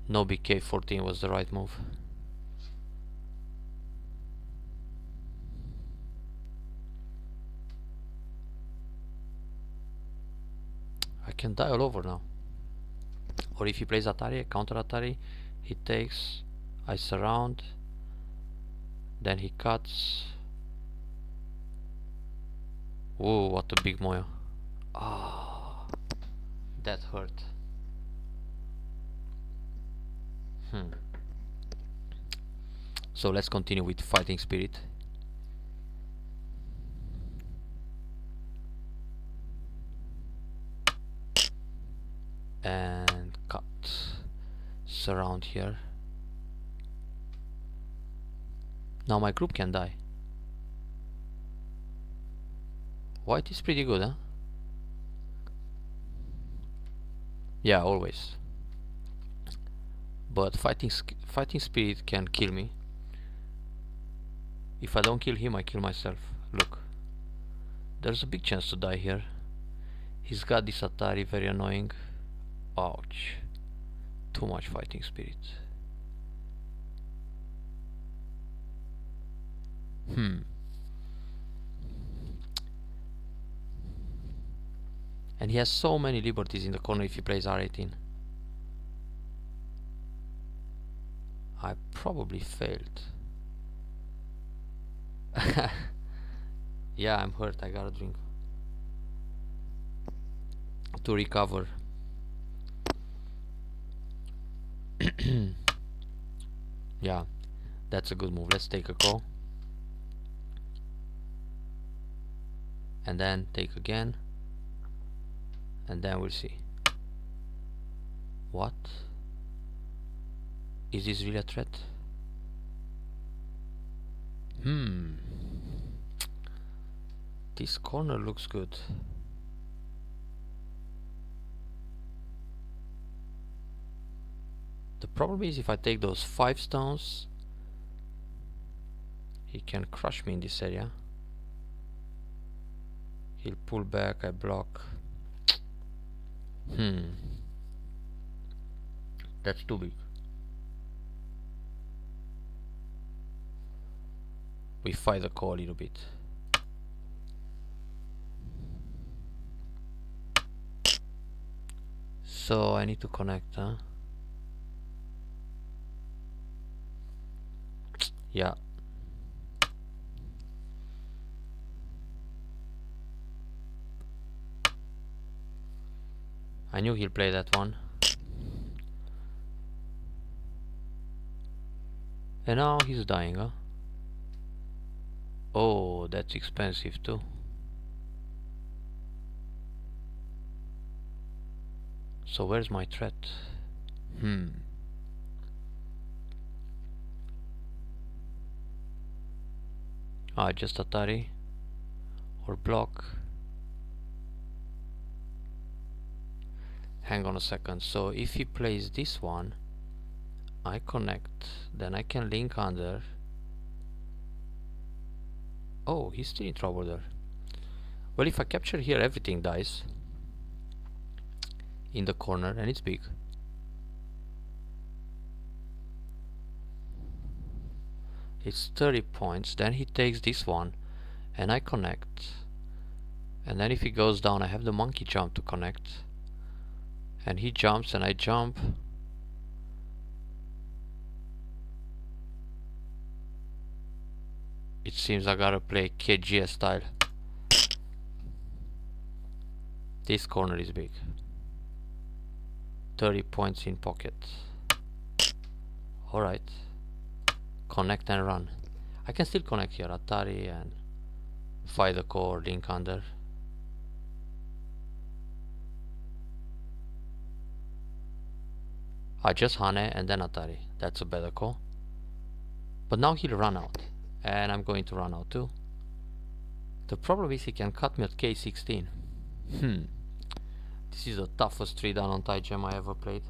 Nobi K14 was the right move. I can die all over now. Or if he plays Atari, counter Atari, he takes, I surround, then he cuts. Whoa, what a big moyo. Ah, that hurt. So let's continue with fighting spirit. And cut. Surround here. Now my group can die. White is pretty good, huh? Yeah, always. but fighting spirit can kill me. If I don't kill him, I kill myself. Look, there's a big chance to die here. He's got this Atari, very annoying. Ouch. Too much fighting spirit. And he has so many liberties in the corner if he plays R18. I probably failed. Yeah, I'm hurt. I gotta drink to recover. Yeah, that's a good move. Let's take a call. And then take again. And then we'll see. What? Is this really a threat? This corner looks good. The problem is if I take those 5 stones, he can crush me in this area. He'll pull back, I block. That's too big. We fight the call a little bit. So I need to connect, huh? Yeah. I knew he'll play that one. And now he's dying, huh? Oh, that's expensive too. So where's my threat? Just Atari or block. Hang on a second. So if he plays this one, I connect, then I can link under. Oh, he's still in trouble there. Well, if I capture here, everything dies in the corner, and it's big. It's 30 points. Then he takes this one, and I connect. And then if he goes down, I have the monkey jump to connect. And he jumps, and I jump. It seems I gotta play KGS style. This corner is big. 30 points in pocket. Alright. Connect and run. I can still connect here. Atari and fight the core, link under. I just Hane and then Atari. That's a better call. But now he'll run out. And I'm going to run out too. The problem is he can cut me at K16. This is the toughest 3-down on tygem I ever played.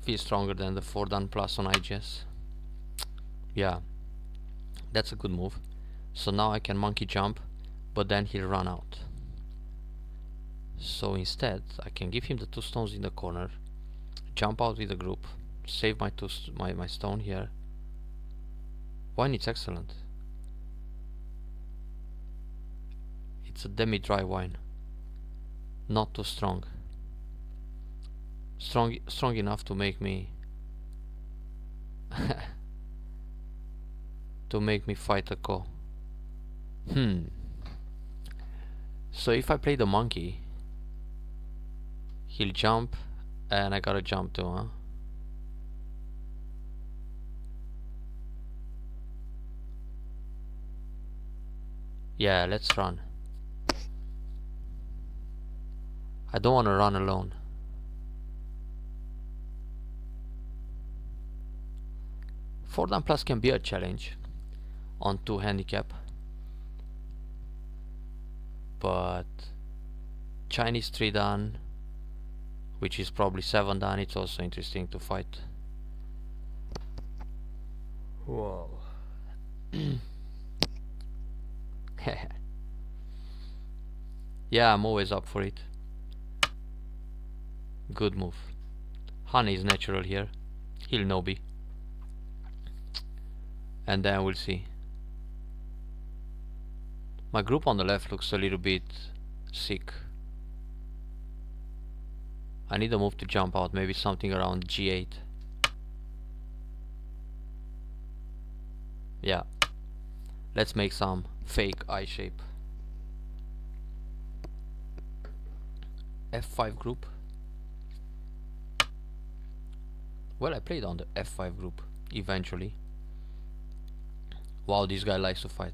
Feels stronger than the 4-down plus on IGS. Yeah, that's a good move. So now I can monkey jump, but then he'll run out. So instead I can give him the 2 stones in the corner, jump out with the group, save my stone here. Wine is excellent. It's a demi-dry wine, not too strong. Strong enough to make me fight a ko. So if I play the monkey, he'll jump, and I gotta jump too, huh? Yeah, let's run. I don't want to run alone. Four-down plus can be a challenge on 2 handicap, but Chinese 3-down which is probably 7 dan. It's also interesting to fight. Whoa. Yeah, I'm always up for it. Good move. Honey is natural here. He'll Nobi. And then we'll see. My group on the left looks a little bit sick. I need a move to jump out, maybe something around g8. Yeah. Let's make some fake I shape. F5 group. Well, I played on the F5 group eventually. Wow, this guy likes to fight.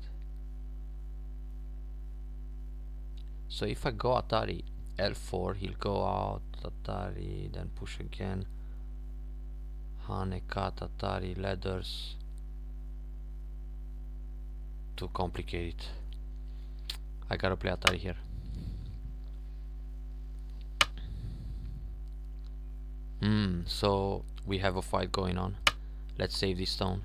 So if I go Atari L4, he'll go out Atari, then push again. Hane, cut, Atari, ladders. Too complicated. I gotta play Atari here. So we have a fight going on. Let's save this stone.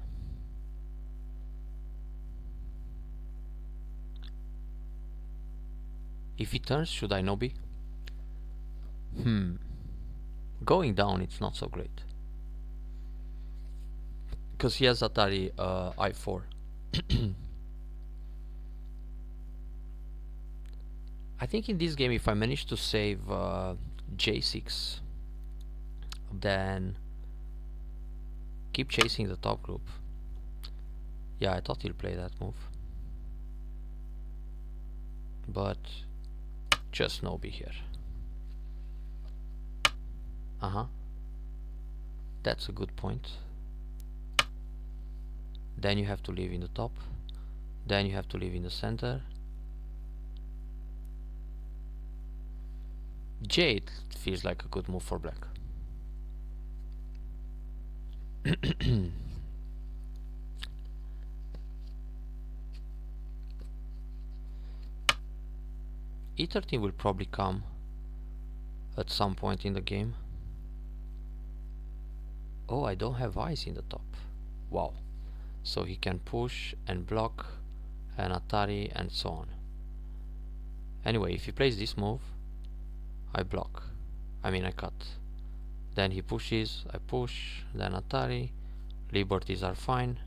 If he turns, should I Nobi? Going down, it's not so great. Because he has Atari I4. I think in this game, if I manage to save J6, then keep chasing the top group. Yeah, I thought he'll play that move. But just Nobi here. That's a good point. Then you have to live in the top. Then you have to live in the center. J8 feels like a good move for black. E13 will probably come at some point in the game. Oh, I don't have eyes in the top. Wow. So he can push and block and Atari and so on. Anyway, if he plays this move, I block. I mean, I cut. Then he pushes, I push, then Atari. Liberties are fine.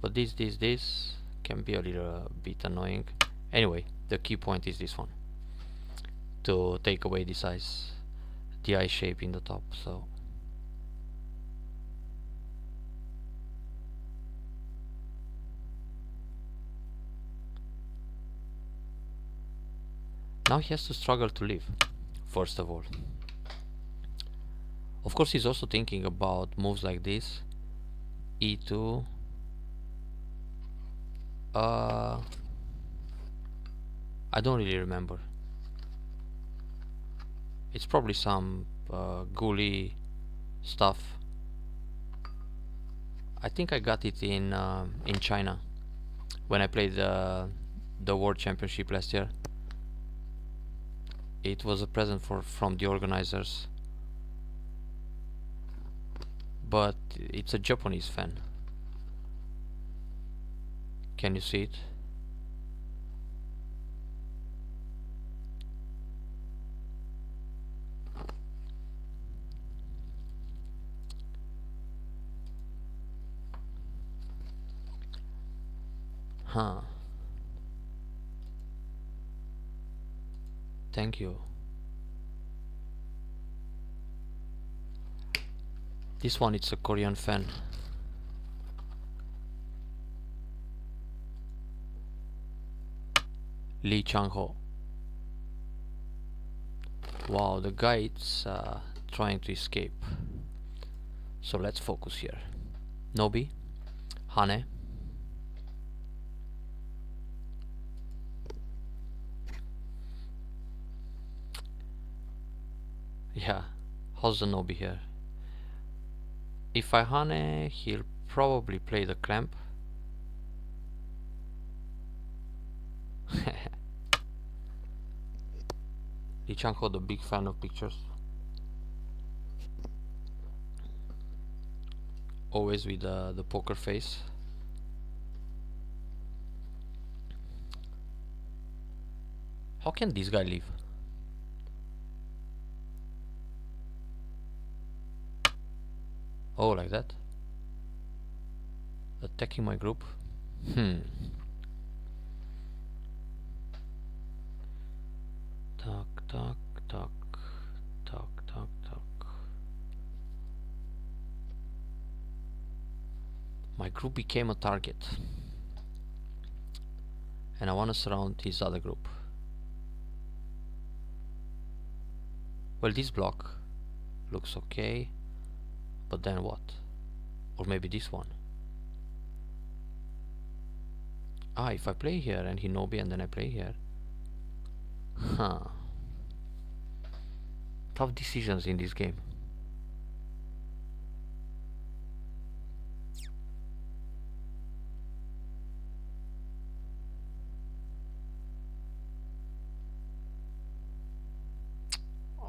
But this can be a little bit annoying. Anyway, the key point is this one. To take away this ice, the I shape in the top, so. Now he has to struggle to live, first of all. Of course, he's also thinking about moves like this. E2. I don't really remember. It's probably some ghoulie stuff. I think I got it in China when I played the World Championship last year. It was a present from the organizers, but it's a Japanese fan. Can you see it? Huh. Thank you. This one, it's a Korean fan. Lee Chang-ho. Wow, the guy is trying to escape. So let's focus here. Nobi, Hane. Yeah, how's the Nobi here? If I Hane, he'll probably play the clamp. Lichanko, the big fan of pictures. Always with the poker face. How can this guy live? Oh, like that? Attacking my group? Tuck, tuck, tuck, tuck, tuck, tuck. My group became a target. And I want to surround his other group. Well, this block looks okay. But then what? Or maybe this one. Ah, if I play here and he Nobi and then I play here. Huh. Tough decisions in this game.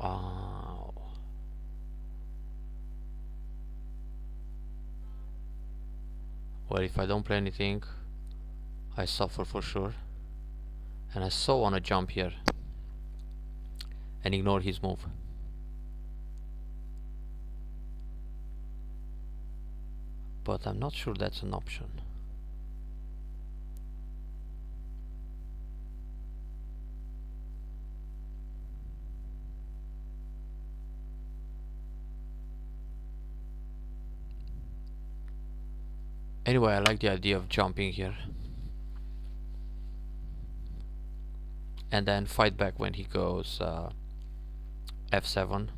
Oh. Well, if I don't play anything, I suffer for sure. And I so wanna jump here and ignore his move. But I'm not sure that's an option. Anyway, I like the idea of jumping here. And then fight back when he goes f7.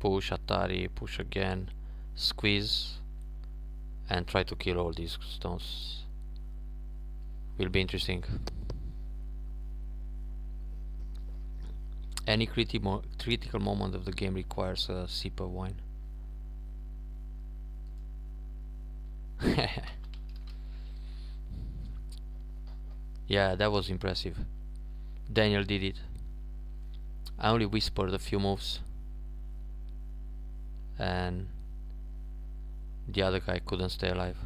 Push, Atari, push again, squeeze, and try to kill all these stones. Will be interesting. Any critical moment of the game requires a sip of wine. Yeah, that was impressive. Daniel did it. I only whispered a few moves and the other guy couldn't stay alive.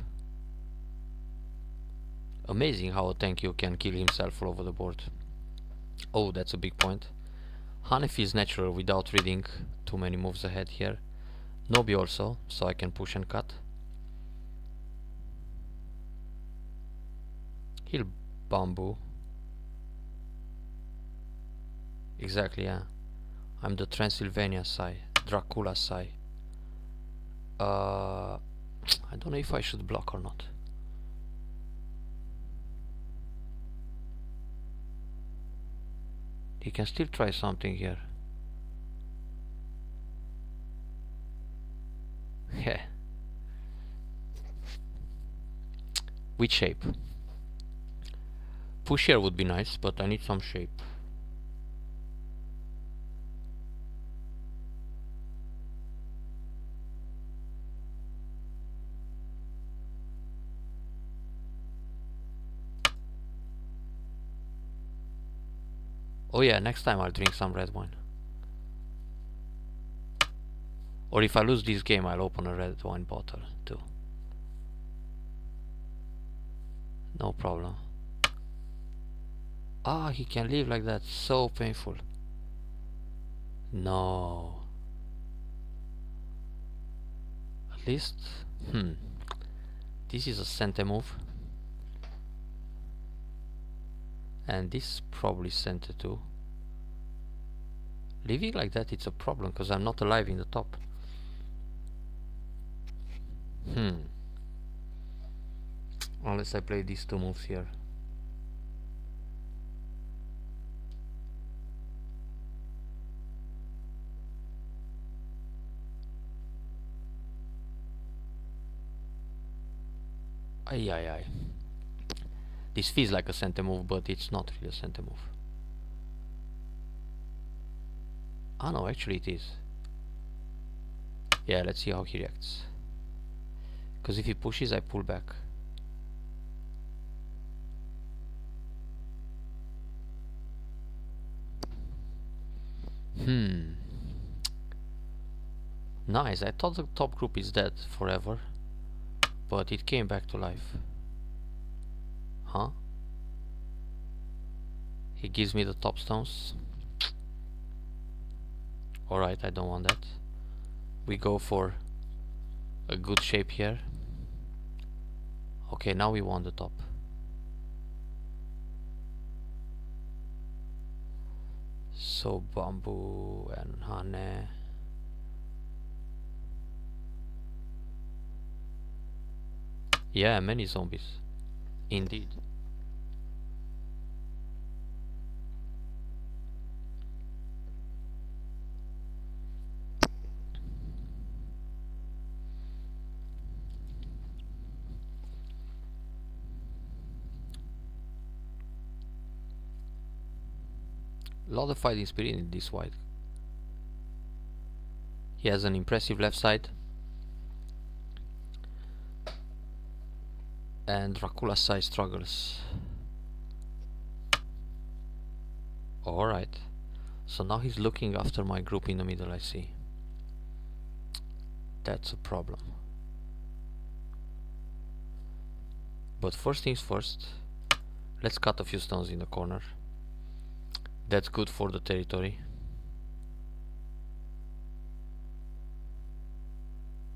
Amazing how a tank you can kill himself all over the board. Oh, that's a big point. Hanefi is natural without reading too many moves ahead here. Nobi also, so I can push and cut. He'll bamboo. Exactly, yeah. I'm the Transylvania Sai, Dracula Sai. I don't know if I should block or not. He can still try something here. Heh. Which shape? Push here would be nice, but I need some shape. Oh yeah, next time I'll drink some red wine. Or if I lose this game, I'll open a red wine bottle too. No problem. Ah, he can live like that. So painful. No. At least, this is a center move. And this probably center too. Living like that, it's a problem because I'm not alive in the top. Unless I play these two moves here. Ay. This feels like a center move, but it's not really a center move. Ah no, actually it is. Yeah, let's see how he reacts. Because if he pushes, I pull back. Hmm. Nice. I thought the top group is dead forever, but it came back to life. Huh? He gives me the top stones. Alright, I don't want that. We go for a good shape here. Okay, now we want the top. So bamboo and honey. Yeah, many zombies. Indeed. A lot of fighting spirit in this white. He has an impressive left side. And Dracula's side struggles. Alright. So now he's looking after my group in the middle, I see. That's a problem. But first things first, let's cut a few stones in the corner. That's good for the territory.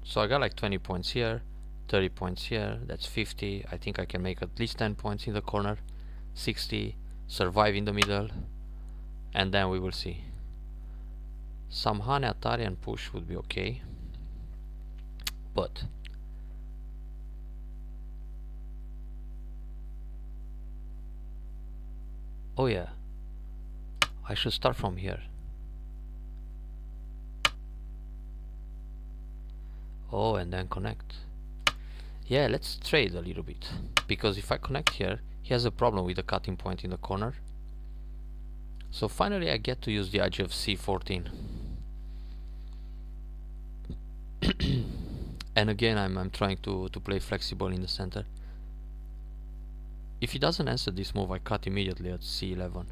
So I got like 20 points here, 30 points here, that's 50. I think I can make at least 10 points in the corner, 60, survive in the middle, and then we will see. Some Hane Atari and push would be okay, but oh yeah, I should start from here. Oh, and then connect. Yeah, let's trade a little bit, because if I connect here, he has a problem with the cutting point in the corner. So finally I get to use the edge of C14. And again I'm trying to play flexible in the center. If he doesn't answer this move, I cut immediately at C11.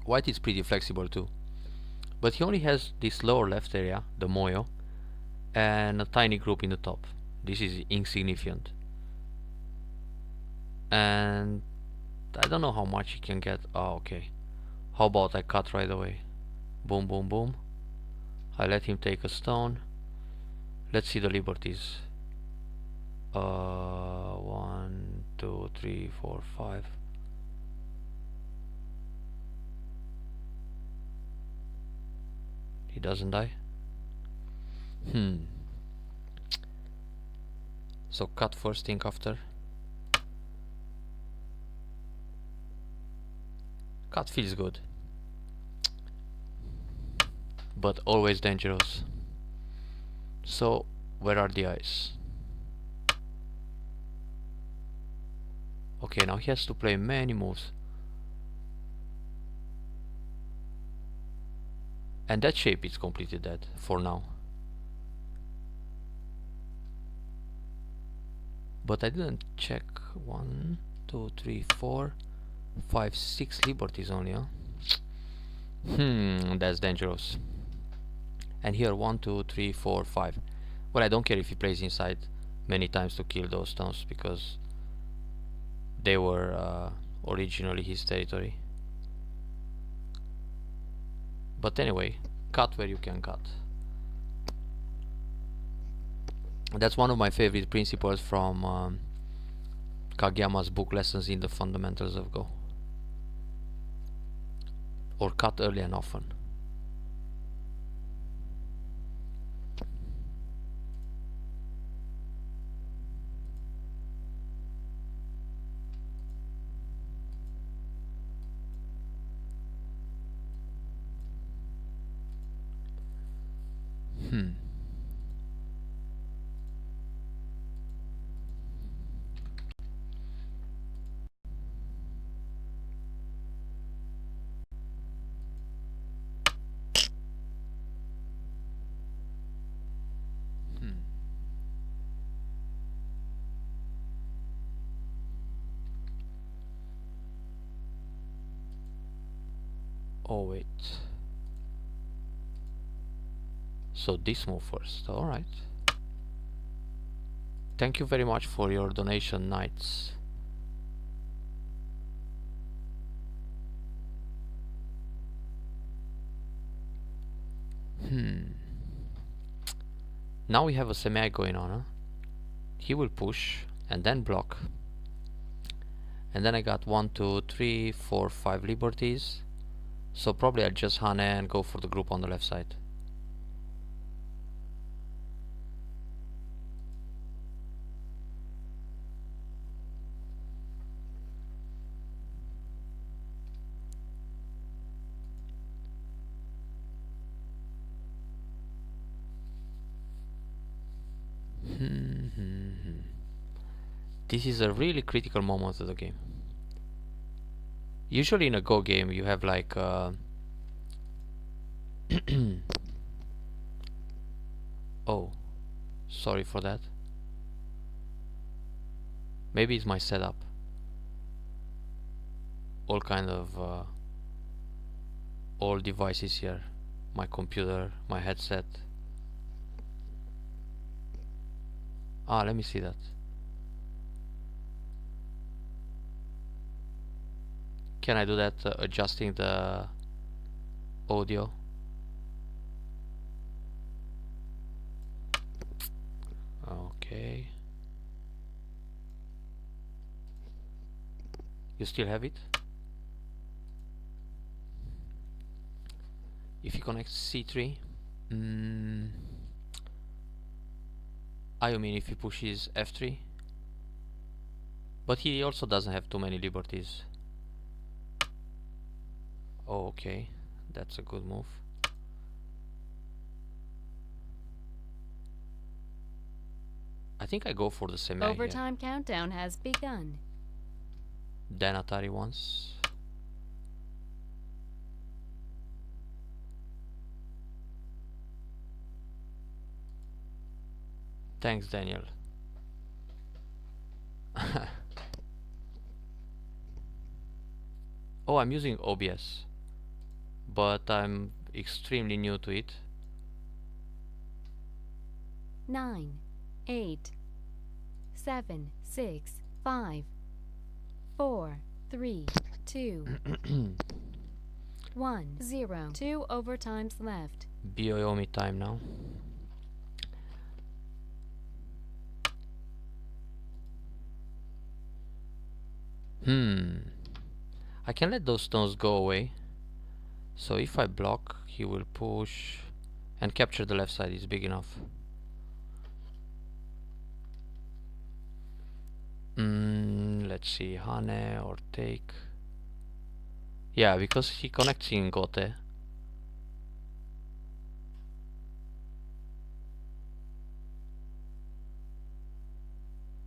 White is pretty flexible too, but he only has this lower left area, the Moyo, and a tiny group in the top. This is insignificant. And I don't know how much he can get. Oh, okay. How about I cut right away? Boom, boom, boom. I let him take a stone. Let's see the liberties. 1, 2, 3, 4, 5. He doesn't die. So cut first, think after. Cut feels good, but always dangerous. So where are the eyes? Okay, now he has to play many moves. And that shape is completely dead for now. But I didn't check. 1, 2, 3, 4, 5, 6 liberties only, huh? That's dangerous. And here 1, 2, 3, 4, 5. Well, I don't care if he plays inside many times to kill those stones, because they were originally his territory. But anyway, cut where you can cut. That's one of my favorite principles from Kageyama's book Lessons in the Fundamentals of Go. Or cut early and often. Oh wait. So this move first, alright. Thank you very much for your donation, Knights. Now we have a semi going on, huh? He will push and then block. And then I got 1, 2, 3, 4, 5 liberties. So probably I'll just Hane and go for the group on the left side. This is a really critical moment of the game. Usually in a Go game you have like oh, sorry for that. Maybe it's my setup. All kind of all devices here. My computer, my headset. Ah, let me see that. Can I do that adjusting the audio? Okay. You still have it? If you connect C3, I mean if he pushes F3, but he also doesn't have too many liberties. Oh, okay, that's a good move. I think I go for the semi Overtime countdown has begun. Then Atari once. Thanks, Daniel. Oh, I'm using OBS, but I'm extremely new to it. 9, 8, 7, 6, 5, 4, 3, 2, 1, 0. 2 overtimes left. Bioyomi time now. I can let those stones go away. So if I block, he will push and capture the left side is big enough. Let's see, Hane or take. Yeah, because he connects in Gote.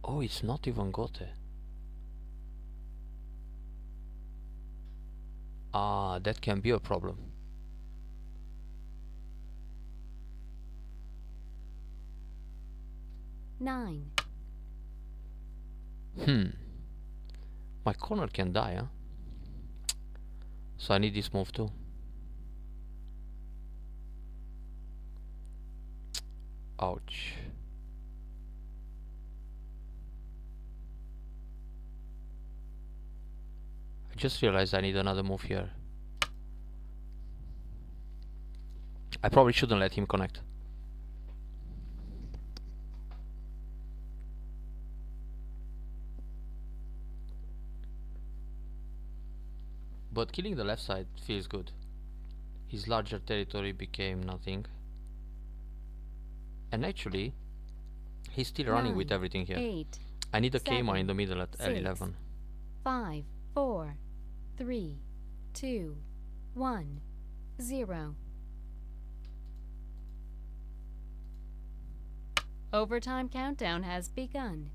Oh, it's not even Gote. Ah, that can be a problem. Nine. My Cornel can die, huh? So I need this move too. Ouch. I just realized I need another move here. I probably shouldn't let him connect. But killing the left side feels good. His larger territory became nothing. And actually, he's still running with everything here. 8, I need a 7, Keima in the middle at 6, L11. 5, 4, 3, 2, 1, 0. Overtime countdown has begun.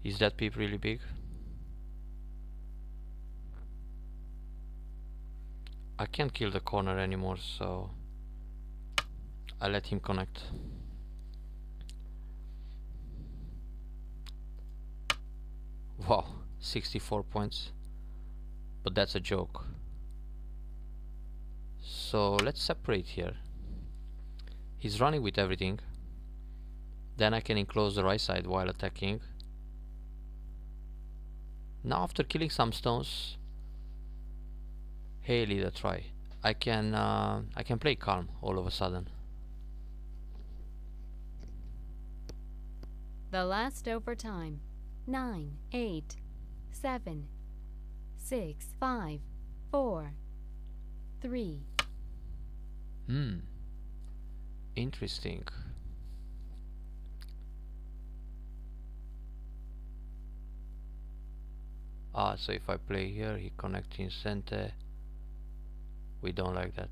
Is that peep really big? I can't kill the corner anymore, so I let him connect. Wow, 64 points. but that's a joke. So let's separate here. He's running with everything. Then I can enclose the right side while attacking. Now after killing some stones, hey, leader, try. I can play calm all of a sudden. The last overtime. 9, 8, 7, 6, 5, 4, 3. Interesting. So if I play here, he connects in center. We don't like that.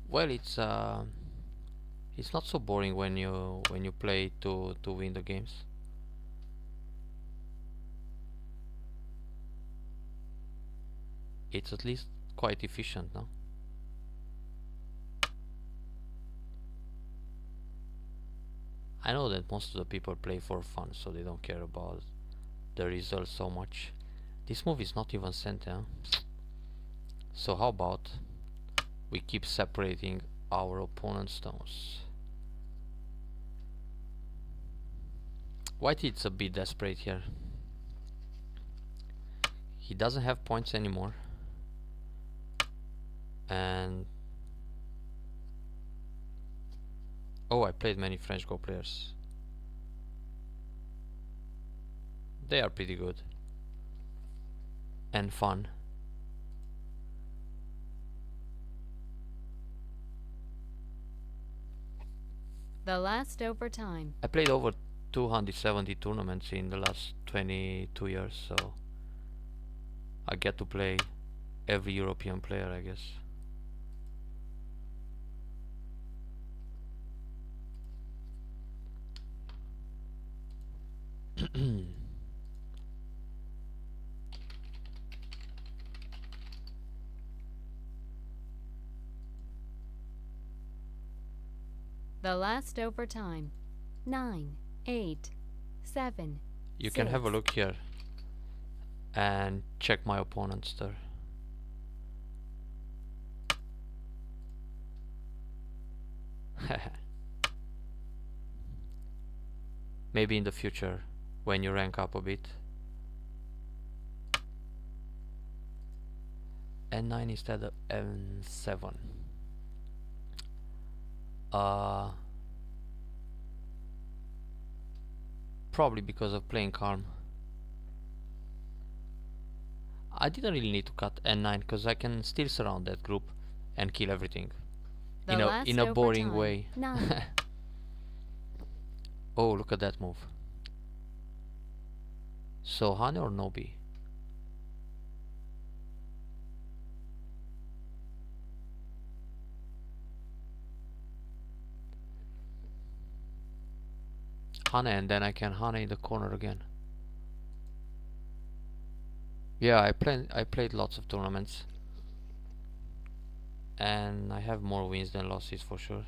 Well, it's not so boring when you play to win the games. It's at least quite efficient, no? I know that most of the people play for fun, so they don't care about the results so much. This move is not even sent, huh? So how about we keep separating our opponent's stones? White is a bit desperate here. He doesn't have points anymore. And oh, I played many French Go players. They are pretty good and fun. The last overtime. I played over 270 tournaments in the last 22 years, so I get to play every European player, I guess. The last overtime. 9, 8, 7. You can have a look here and check my opponent's turn. Maybe in the future when you rank up a bit. N9 instead of N7. Probably because of playing calm. I didn't really need to cut N9 because I can still surround that group and kill everything in a boring way. Oh, look at that move. So Hane or Nobi? Hane, and then I can Hane in the corner again. Yeah, I played lots of tournaments and I have more wins than losses for sure.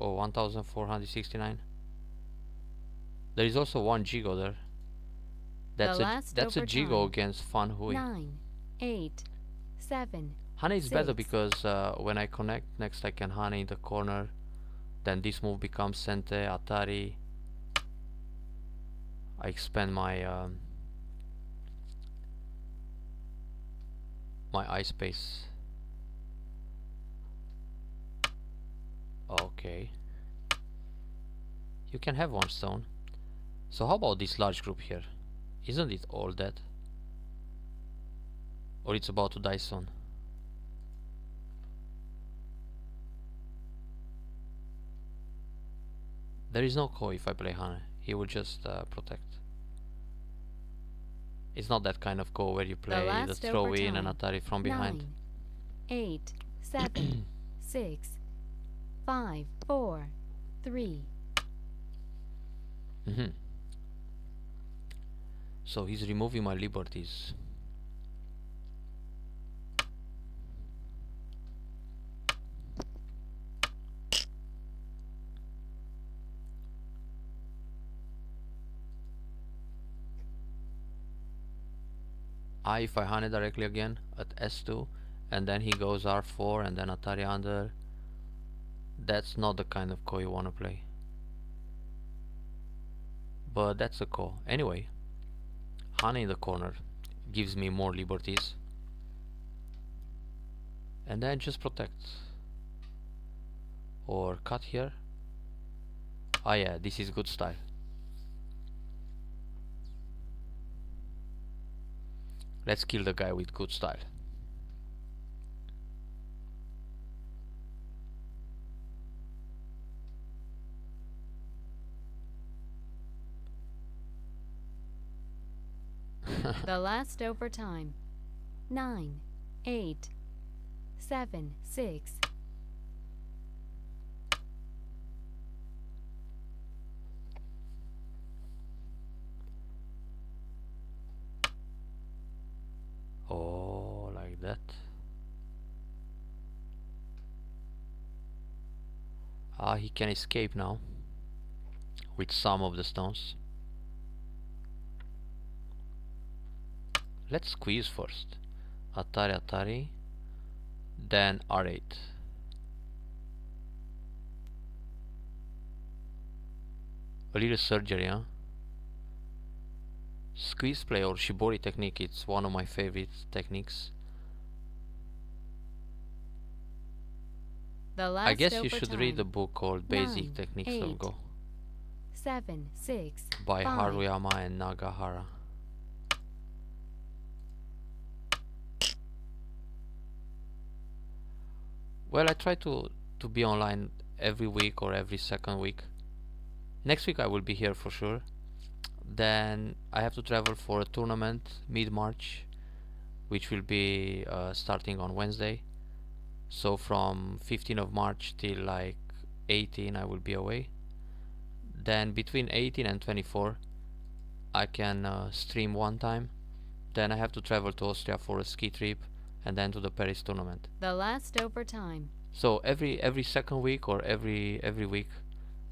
Oh, 1469. There is also one Jigo there. That's a Jigo against Fan Hui. 9, 8, 7. Hane is better because when I connect next I can Hane in the corner. Then this move becomes Sente, Atari. I expand my my eye space. Okay. You can have one stone. So how about this large group here? Isn't it all dead? Or it's about to die soon? There is no Ko if I play Hane. He will just protect. It's not that kind of Ko where you play the throw in and Atari from behind. 9, 8, 7, 6, 5, 4, 3. So he's removing my liberties. if I Hane directly again at S2 and then he goes R4 and then Atari under, that's not the kind of ko you wanna play. But that's a ko. Anyway, Hane in the corner gives me more liberties. And then just protect. Or cut here. Ah yeah, this is good style. Let's kill the guy with good style. The last overtime. 9, 8, 7, 6. Oh, like that. Ah, he can escape now with some of the stones. Let's squeeze first. Atari, Atari, then R8. A little surgery, huh? Squeeze play or shibori technique, it's one of my favorite techniques. The last I guess you should read a book called 9, Basic Techniques 8, of Go 7, 6, by 5. Haruyama and Nagahara. Well, I try to be online every week or every second week. Next week I will be here for sure. Then I have to travel for a tournament mid-March, which will be starting on Wednesday. So from 15th of March till like 18 I will be away. Then between 18 and 24 I can stream one time. Then I have to travel to Austria for a ski trip and then to the Paris tournament. The last overtime. So every second week or every week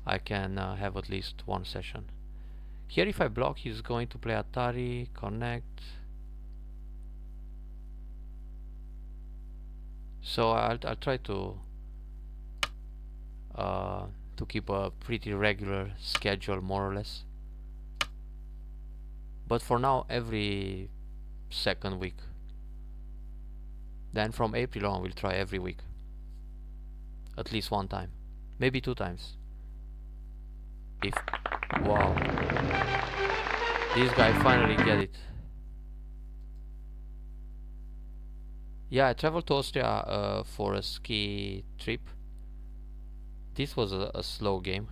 I can have at least one session. Here if I block, he's going to play Atari, connect. So I'll try to keep a pretty regular schedule, more or less. But for now, every second week. Then from April on, we'll try every week. At least one time, maybe 2 times. If wow, this guy finally get it. Yeah, I traveled to Austria for a ski trip. This was a slow game.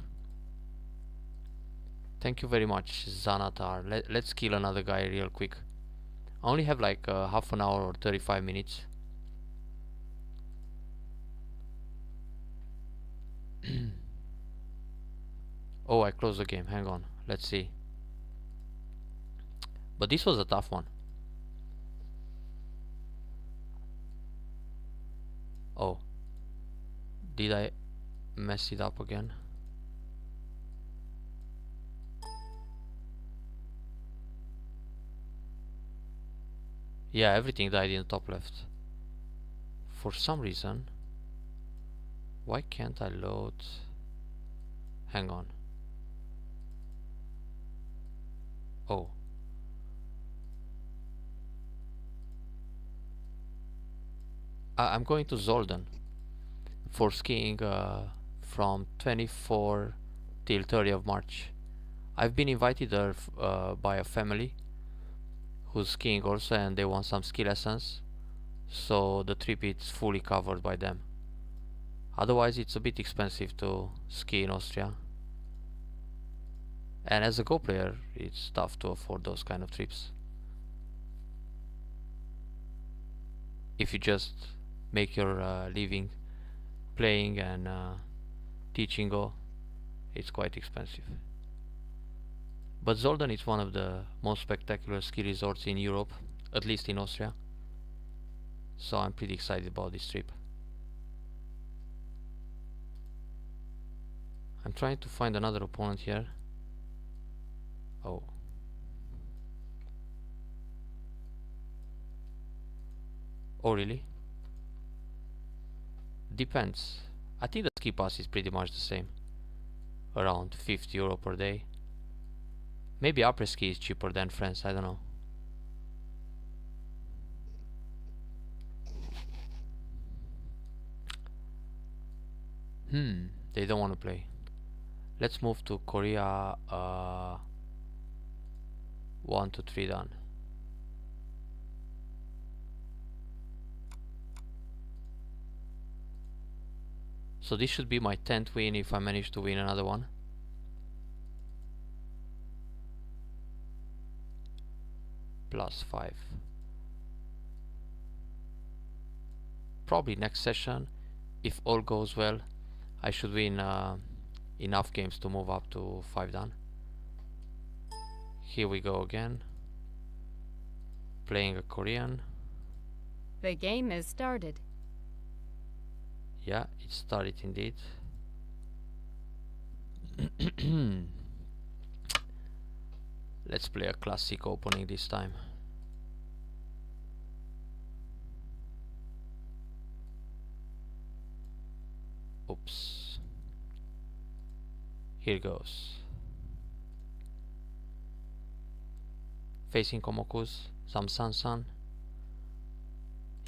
Thank you very much, Zanatar. Let's kill another guy real quick. I only have like half an hour or 35 minutes. Oh, I closed the game. Hang on. Let's see. But this was a tough one. Oh. Did I mess it up again? Yeah, everything died in the top left. For some reason. Why can't I load? Hang on. Oh. I'm going to Zolden for skiing from 24 till 30 of March. I've been invited there by a family who's skiing also, and they want some ski lessons, so the trip is fully covered by them. Otherwise it's a bit expensive to ski in Austria, and as a Go player it's tough to afford those kind of trips. If you just make your living playing and teaching Go, it's quite expensive. But Zolden is one of the most spectacular ski resorts in Europe, at least in Austria, so I'm pretty excited about this trip. I'm trying to find another opponent here. Oh. Oh really? Depends. I think the ski pass is pretty much the same. Around 50 euro per day. Maybe après ski is cheaper than France, I don't know. They don't want to play. Let's move to Korea. 1 to 3 done. So this should be my 10th win if I manage to win another one. +5. Probably next session, if all goes well, I should win enough games to move up to 5 done. Here we go again. Playing a Korean. The game is started. Yeah, it started indeed. Let's play a classic opening this time. Oops. Here goes. Facing Komokus, some Sansan.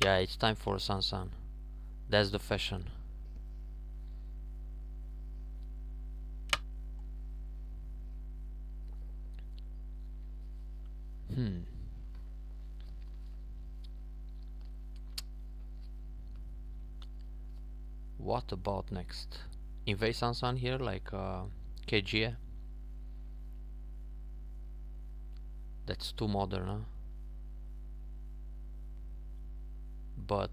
Yeah, it's time for Sansan. That's the fashion. What about next? Invade Sansan here, like KGA? That's too modern, huh? But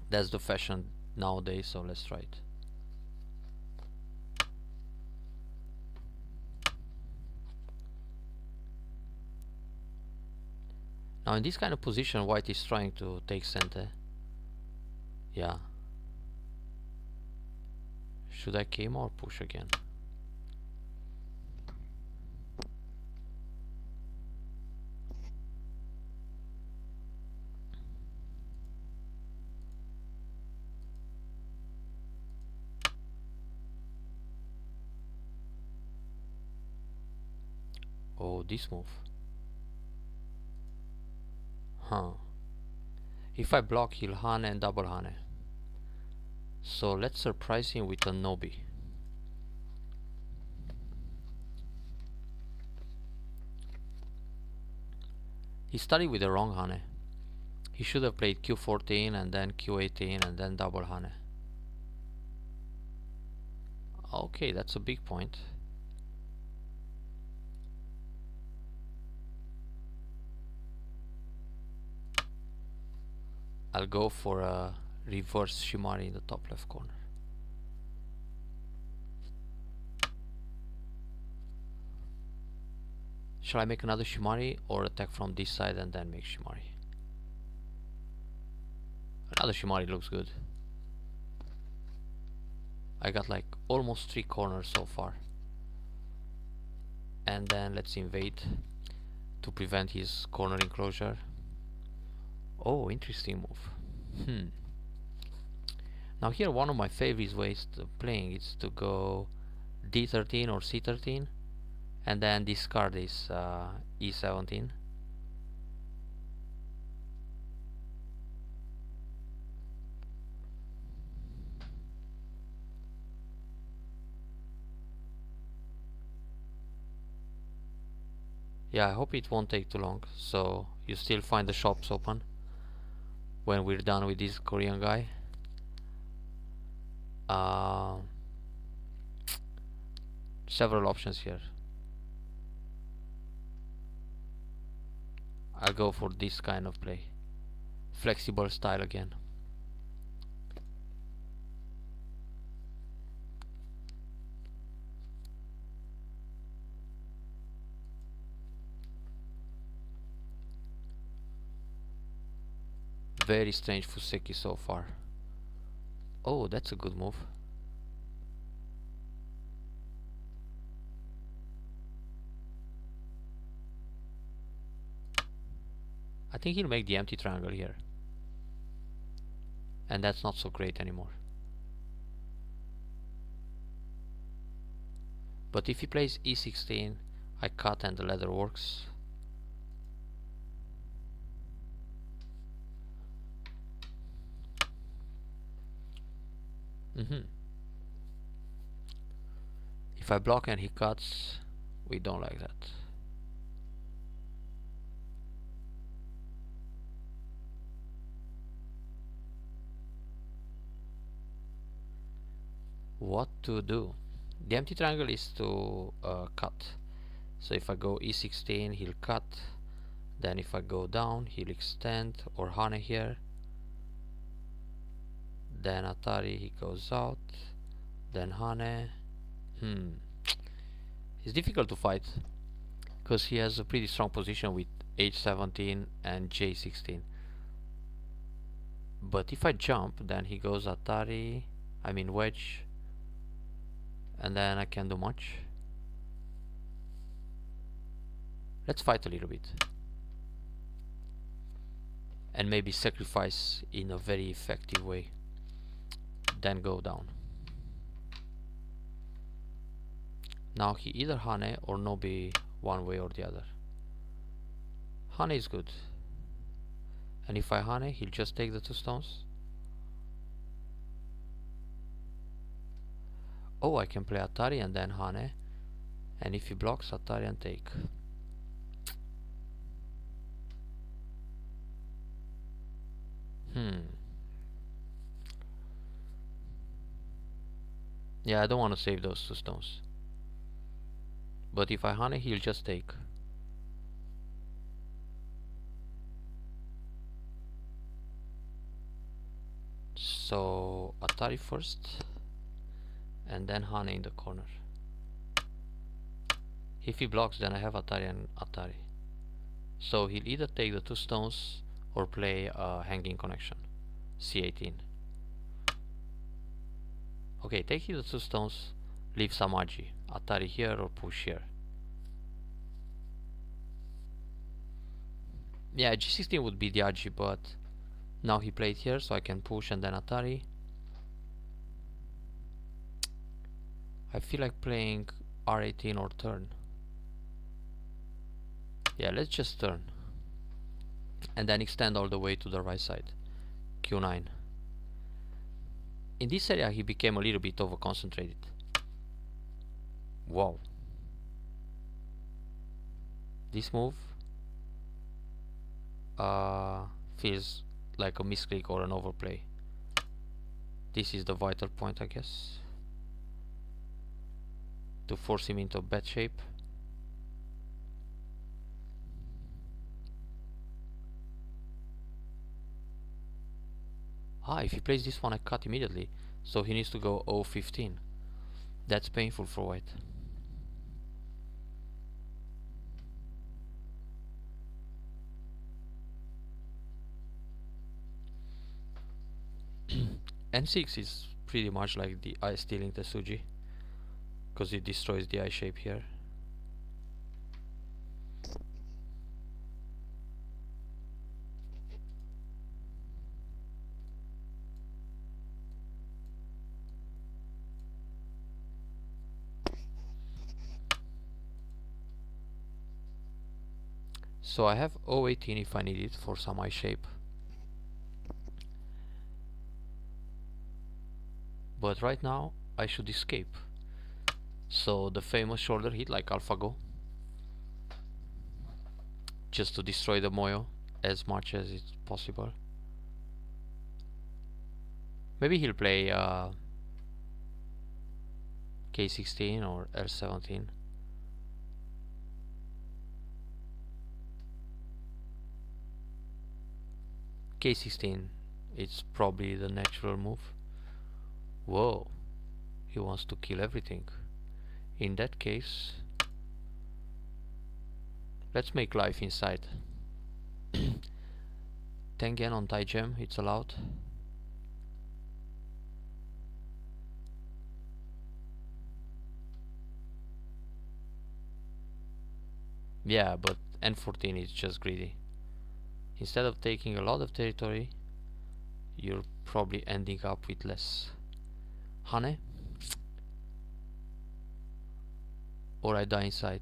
that's the fashion nowadays, so let's try it. Now in this kind of position, white is trying to take center. Yeah. Should I game or push again? Oh, this move. Huh. If I block, he'll Hane and double Hane. So let's surprise him with a Nobi. He started with the wrong Hane. He should have played Q14 and then Q18 and then double Hane. Okay, that's a big point. I'll go for a reverse Shimari in the top left corner. Shall I make another Shimari or attack from this side and then make Shimari? Another Shimari looks good. I got like almost 3 corners so far. And then let's invade to prevent his corner enclosure. Oh, interesting move. Now here one of my favorite ways to playing is to go D13 or C13 and then discard this E17. Yeah, I hope it won't take too long, so you still find the shops open when we're done with this Korean guy. Several options here. I'll go for this kind of play. Flexible style again. Very strange Fuseki so far. Oh, that's a good move. I think he'll make the empty triangle here. and that's not so great anymore. But if he plays e16, I cut and the ladder works. If I block and he cuts, we don't like that. What to do? The empty triangle is to cut. So if I go e16, he'll cut. Then if I go down, he'll extend or Hane here. Then Atari, he goes out. Then Hane. It's difficult to fight because he has a pretty strong position with h17 and j16. But if I jump, then he goes Atari, I mean wedge, and then I can't do much. Let's fight a little bit. And maybe sacrifice in a very effective way. Then go down. Now he either Hane or Nobi one way or the other. Hane is good. And if I Hane, he'll just take the 2 stones. Oh, I can play Atari and then Hane. And if he blocks, Atari and take. Yeah, I don't want to save those 2 stones. But if I Hane, he'll just take. So Atari first, and then Hane in the corner. If he blocks, then I have Atari and Atari. So he'll either take the 2 stones or play a hanging connection, c18. Okay, take the 2 stones, leave some agi, Atari here or push here. Yeah, g16 would be the agi, but now he played here, so I can push and then Atari. I feel like playing r18 or turn. Yeah, let's just turn. And then extend all the way to the right side. q9. In this area he became a little bit over concentrated. Wow. This move feels like a misclick or an overplay. This is the vital point, I guess, to force him into a bad shape. If he plays this one, I cut immediately, so he needs to go 0-15. That's painful for white. N6 is pretty much like the eye stealing Tesuji, because it destroys the eye shape here. So I have 0-18 if I need it for some eye shape. But right now I should escape. So the famous shoulder hit like AlphaGo, just to destroy the Moyo as much as it's possible. Maybe he'll play K16 or L17. K16, it's probably the natural move. Whoa, he wants to kill everything. In that case, let's make life inside. Tengen on Taigem, it's allowed. Yeah, but N14 is just greedy. Instead of taking a lot of territory, you're probably ending up with less honey, or I die inside.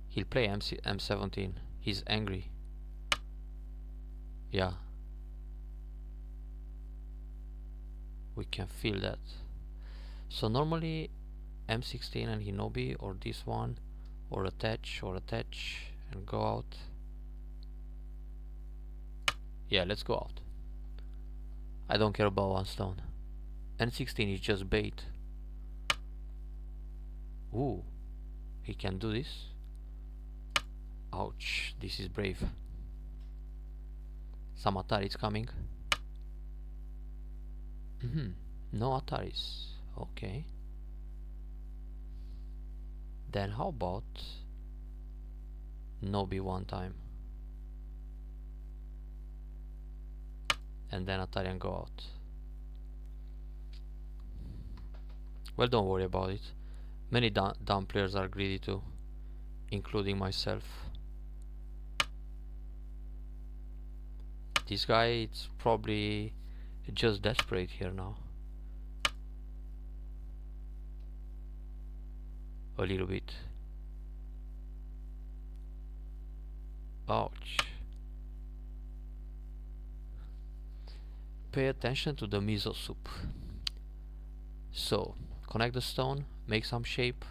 He'll play M17. He's angry. Yeah. We can feel that. So normally M16 and Hinobi, or this one, or attach and go out. Yeah, let's go out. I don't care about one stone. N16 is just bait. Ooh, he can do this. Ouch, this is brave. Some Ataris coming. No Ataris. Okay. Then how about Nobi one time? And then Atarian go out. Well, don't worry about it. Many dumb players are greedy too, including myself. This guy, it's probably just desperate here now. A little bit. Ouch. Pay attention to the miso soup. So, connect the stone, make some shape.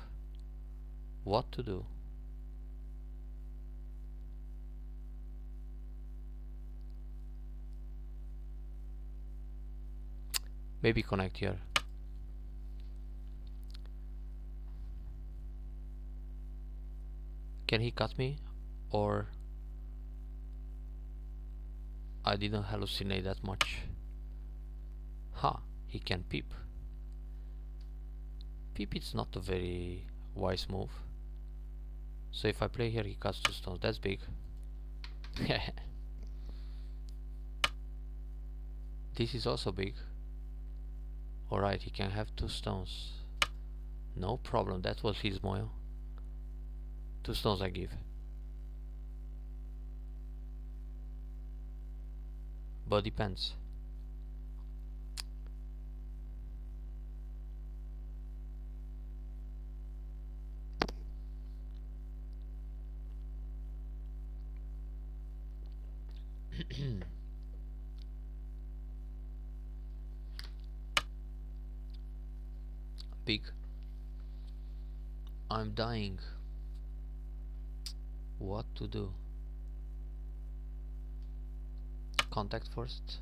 What to do? Maybe connect here. Can he cut me? Or I didn't hallucinate that much. Ha, he can peep. Peep is not a very wise move. So if I play here, he cuts 2 stones. That's big. This is also big. Alright, he can have 2 stones. No problem, that was his moil. 2 stones I give. But depends. Big. I'm dying. What to do? Contact first.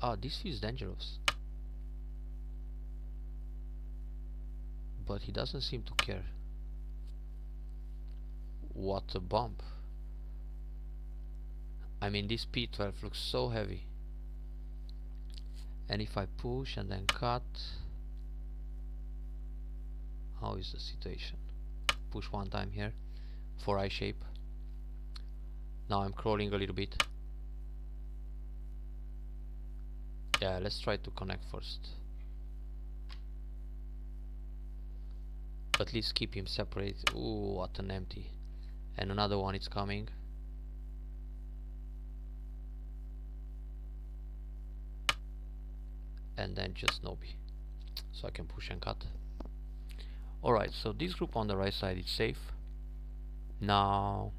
Ah, this feels dangerous. But he doesn't seem to care. What a bump. I mean, this P12 looks so heavy. And if I push and then cut, how is the situation? Push one time here for I shape. Now I'm crawling a little bit. Yeah, let's try to connect first. At least keep him separate. Ooh, what an empty. And another one is coming. And then just Nobi. So I can push and cut. Alright, so this group on the right side is safe. Now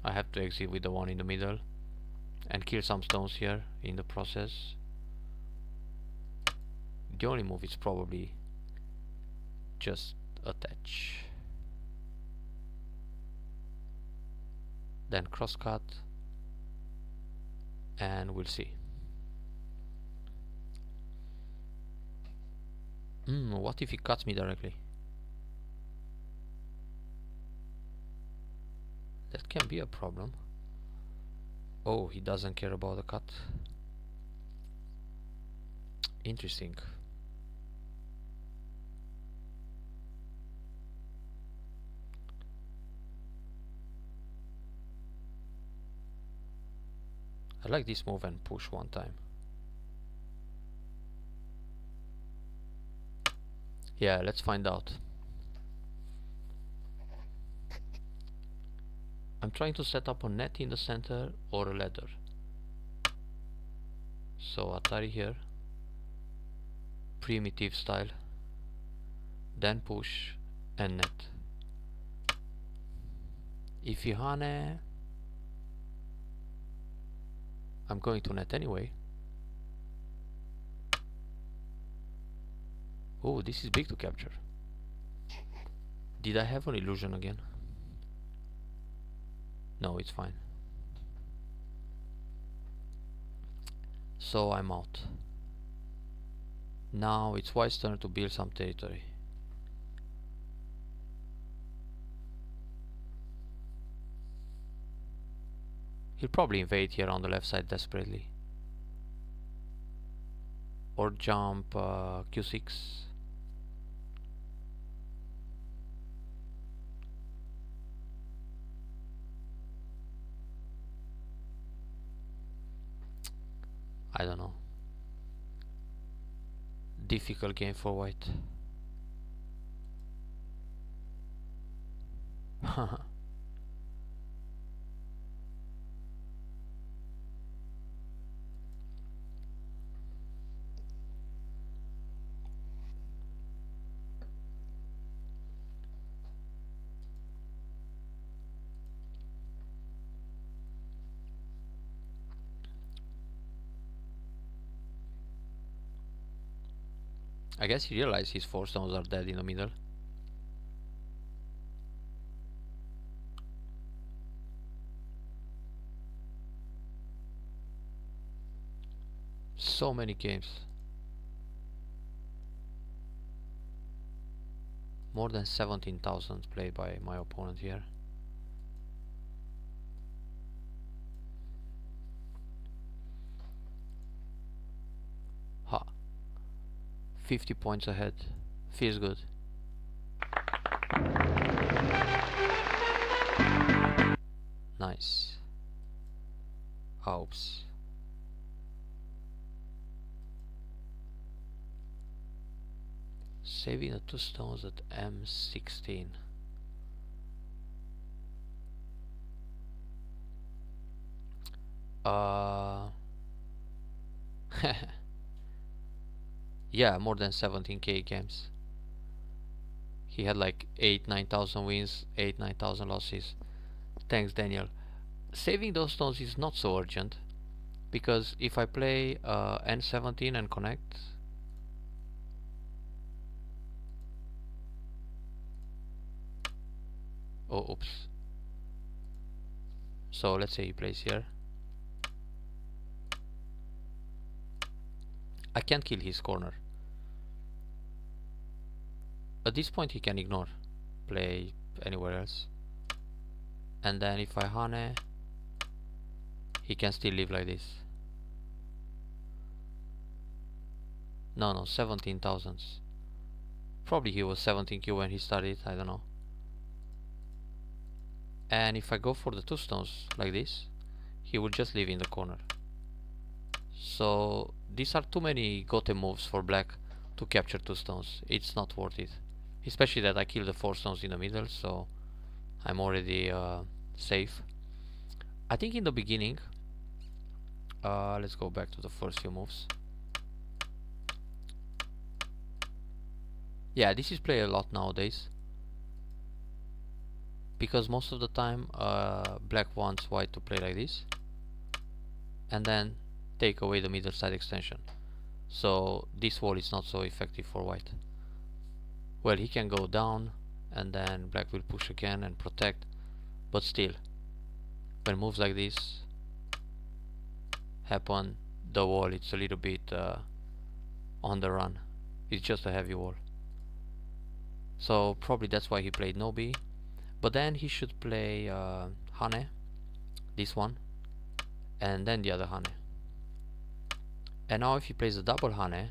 I have to exit with the one in the middle and kill some stones here in the process. The only move is probably just attach. Then cross cut and we'll see. What if he cuts me directly? That can be a problem. Oh, he doesn't care about the cut. Interesting. I like this move and push one time. Yeah, let's find out. I'm trying to set up a net in the center or a ladder. So Atari here, primitive style, then push and net. Ifihane, I'm going to net anyway. Oh, this is big to capture. Did I have an illusion again? No, it's fine. So I'm out. Now it's White's turn to build some territory. He'll probably invade here on the left side desperately. Or jump Q6. I don't know. Difficult game for White. I guess he realized his 4 stones are dead in the middle. So many games. More than 17,000 played by my opponent here. Ha. 50 points ahead. Feels good. Nice. Oops. Saving the 2 stones at M16. Yeah, more than 17k games. He had like 9,000 wins, 9,000 losses. Thanks, Daniel. Saving those stones is not so urgent, because if I play N17 and connect, oh, oops. So let's say he plays here. I can't kill his corner. At this point he can ignore, play anywhere else. And then if I Hane, he can still live like this. No, 17,000. Probably he was 17q when he started, I don't know. And if I go for the 2 stones like this, he will just live in the corner. So these are too many gote moves for black to capture 2 stones. It's not worth it. Especially that I kill the 4 stones in the middle, so I'm already safe. I think in the beginning, let's go back to the first few moves. Yeah, this is played a lot nowadays, because most of the time black wants white to play like this and then take away the middle side extension, so this wall is not so effective for white. Well, he can go down and then black will push again and protect, but still, when moves like this happen, the wall it's a little bit on the run. It's just a heavy wall, so probably that's why he played Nobi. But then he should play Hane, this one, and then the other Hane. And now if he plays a double Hane,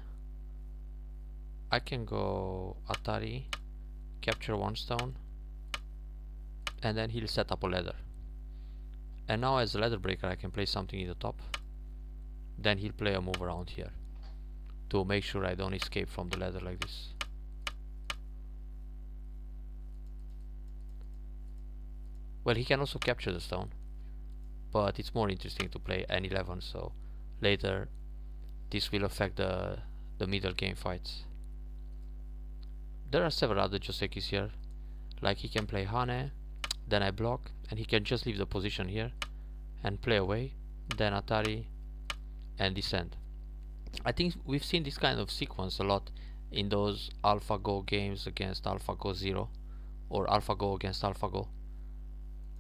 I can go Atari, capture 1 stone, and then he'll set up a ladder. And now as a ladder breaker I can play something in the top. Then he'll play a move around here to make sure I don't escape from the ladder like this. Well, he can also capture the stone, but it's more interesting to play n11, so later this will affect the middle game fights. There are several other josekis here, like he can play Hane, then I block, and he can just leave the position here and play away, then Atari and descend. I think we've seen this kind of sequence a lot in those AlphaGo games against AlphaGo Zero or AlphaGo against AlphaGo.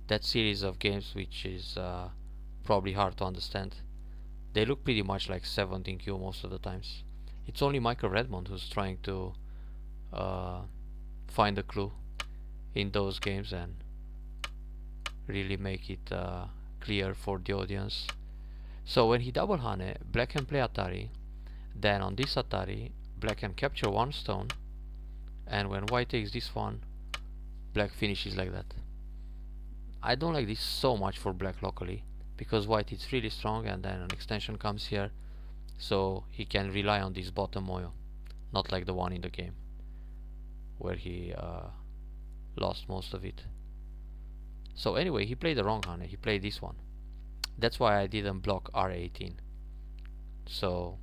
That series of games which is probably hard to understand. They look pretty much like 17Q most of the times. It's only Michael Redmond who's trying to find a clue in those games and really make it clear for the audience. So when he double Hane, black can play Atari, then on this Atari, black can capture one stone, and when white takes this one, black finishes like that. I don't like this so much for black locally, because white is really strong and then an extension comes here, so he can rely on this bottom moyo, not like the one in the game, where he lost most of it. So anyway, he played the wrong Hane, he played this one. That's why I didn't block R18. So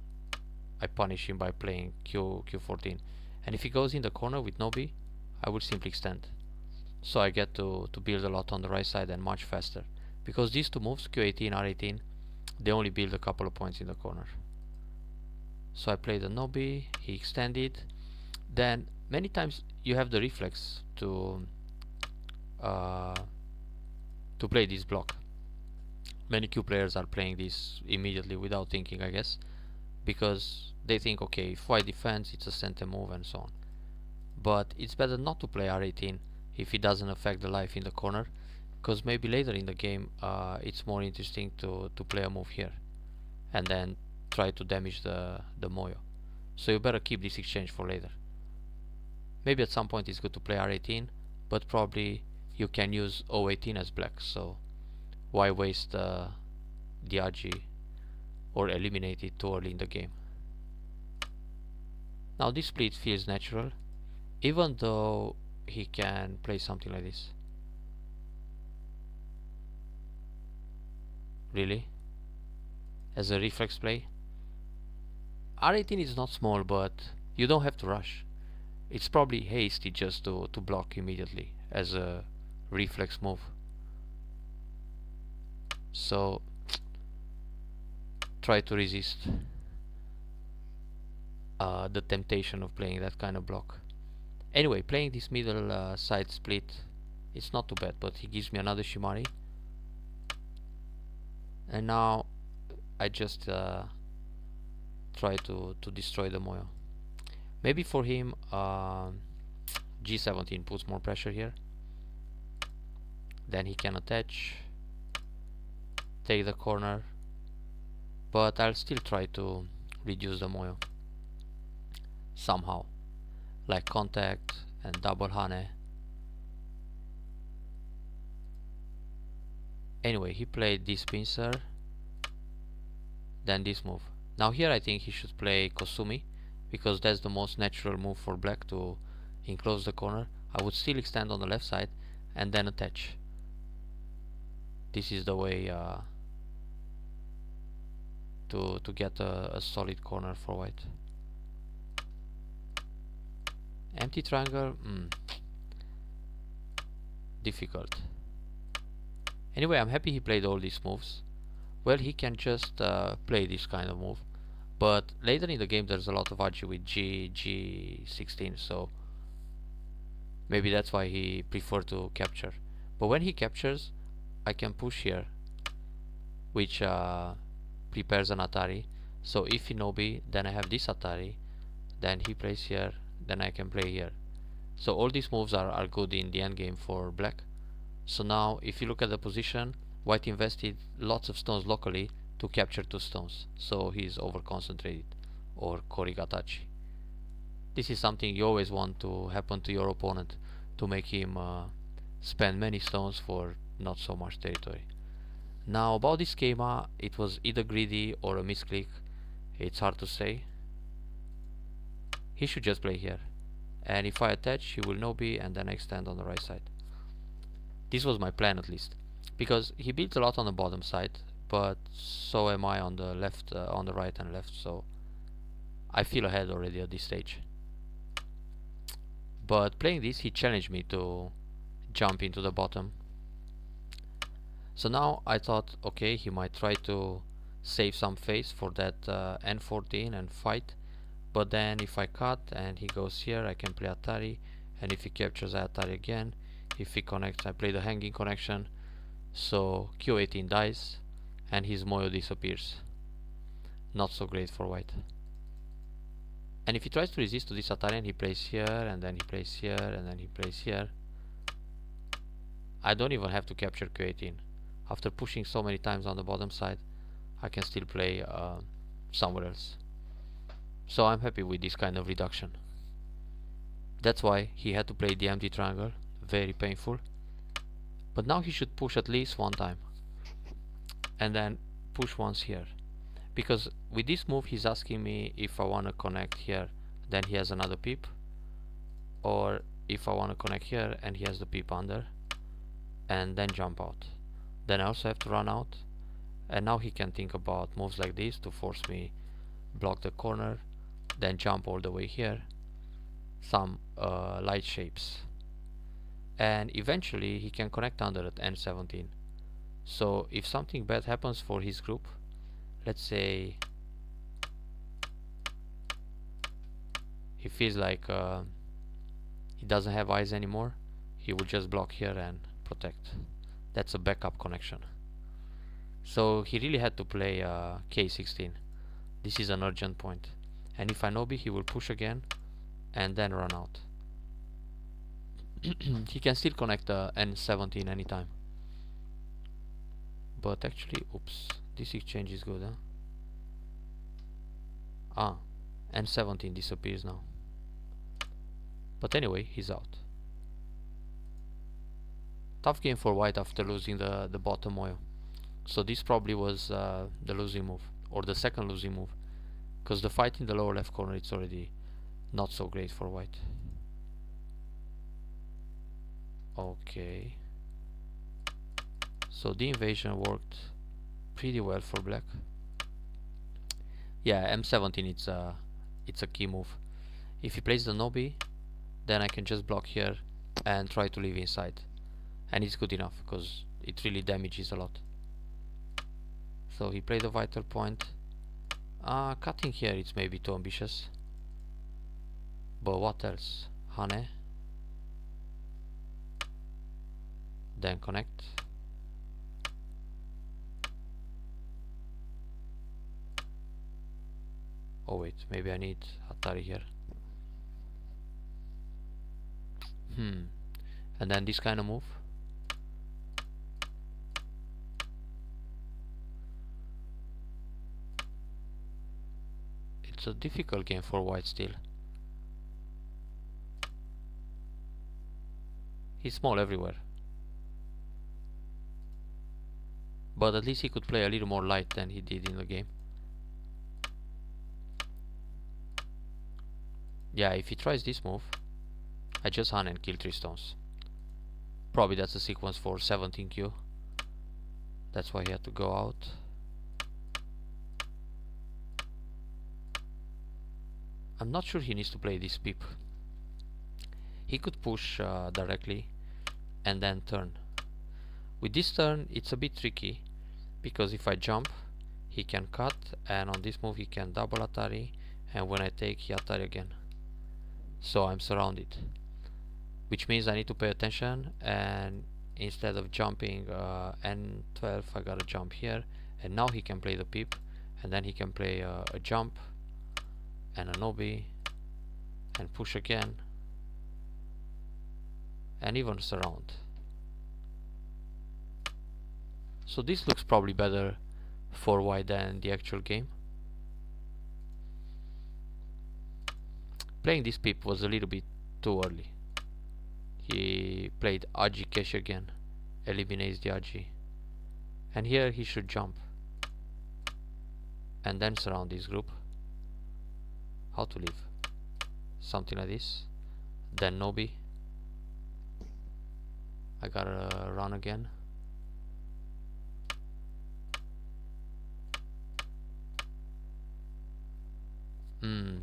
I punish him by playing Q14. And if he goes in the corner with no B, I will simply extend. So I get to build a lot on the right side and much faster. Because these two moves, Q18, R18, they only build a couple of points in the corner. So I played the no B, he extended. Then many times you have the reflex to play this block. Many Q players are playing this immediately without thinking, I guess, because they think, okay, if white defends, it's a center move and so on. But it's better not to play R18 if it doesn't affect the life in the corner, because maybe later in the game it's more interesting to play a move here and then try to damage the moyo. So you better keep this exchange for later. Maybe at some point it's good to play R18, but probably you can use O18 as black, so why waste the RG or eliminate it too early in the game. Now this split feels natural, even though he can play something like this. Really? As a reflex play? R18 is not small, but you don't have to rush. It's probably hasty just to block immediately as a reflex move. So try to resist the temptation of playing that kind of block. Anyway, playing this middle side split, it's not too bad, but he gives me another Shimari, and now I just try to destroy the moyo. Maybe for him G17 puts more pressure here, then he can attach, take the corner, but I'll still try to reduce the moyo somehow, like contact and double Hane. Anyway, he played this pincer, then this move. Now here I think he should play Kosumi, because that's the most natural move for black to enclose the corner. I would still extend on the left side and then attach. This is the way to get a solid corner for white. Empty triangle, difficult. Anyway, I'm happy he played all these moves. Well, he can just play this kind of move, but later in the game there's a lot of RG with G16, so maybe that's why he preferred to capture. But when he captures, I can push here, which prepares an Atari. So if he no-B, then I have this Atari, then he plays here, then I can play here. So all these moves are good in the endgame for black. So now if you look at the position, white invested lots of stones locally to capture 2 stones, so he's over concentrated, or Korigatachi. This is something you always want to happen to your opponent, to make him spend many stones for not so much territory. Now about this schema, it was either greedy or a misclick, it's hard to say. He should just play here, and if I attach he will no-B and then extend on the right side. This was my plan at least, because he built a lot on the bottom side, but so am I on the left, on the right and left, so I feel ahead already at this stage. But playing this, he challenged me to jump into the bottom. So now I thought, okay, he might try to save some face for that N14 and fight. But then if I cut and he goes here, I can play Atari. And if he captures Atari again, if he connects, I play the hanging connection. So Q18 dies and his Moyo disappears. Not so great for white. And if he tries to resist to this Atari and he plays here, and then he plays here, and then he plays here, I don't even have to capture Q18. After pushing so many times on the bottom side, I can still play somewhere else. So I'm happy with this kind of reduction. That's why he had to play the empty triangle, very painful. But now he should push at least one time, and then push once here. Because with this move he's asking me if I want to connect here, then he has another peep, or if I want to connect here and he has the peep under, and then jump out. Then I also have to run out, and now he can think about moves like this to force me block the corner, then jump all the way here, some light shapes, and eventually he can connect under at N17. So if something bad happens for his group, let's say he feels like he doesn't have eyes anymore, he will just block here and protect. That's a backup connection. So he really had to play K16. This is an urgent point. And if I Nobi, he will push again and then run out. He can still connect N17 anytime. But actually, oops, this exchange is good, huh? Ah, N17 disappears now. But anyway, he's out. Tough game for white after losing the bottom oil. So this probably was the losing move, or the second losing move, because the fight in the lower left corner, it's already not so great for white. Okay, so the invasion worked pretty well for black. Yeah, M17, it's a key move. If he plays the Nobi, then I can just block here and try to leave inside, and it's good enough because it really damages a lot. So he played a vital point. Cutting here, it's maybe too ambitious, but what else? Hane, then connect. Oh wait, maybe I need Atari here. And then this kind of move. It's a difficult game for white still. He's small everywhere, but at least he could play a little more light than he did in the game. Yeah, if he tries this move, I just hunt and kill 3 stones. Probably that's a sequence for 17Q. That's why he had to go out. I'm not sure he needs to play this peep. He could push directly and then turn. With this turn it's a bit tricky, because if I jump he can cut, and on this move he can double Atari, and when I take he Atari again. So I'm surrounded, which means I need to pay attention, and instead of jumping N12 I gotta jump here, and now he can play the peep, and then he can play a jump and a Nobi and push again and even surround. So this looks probably better for white than the actual game. Playing this peep was a little bit too early. He played Agi Kesh again, eliminates the Agi, and here he should jump and then surround this group. How to leave? Something like this. Then Nobi. I gotta run again.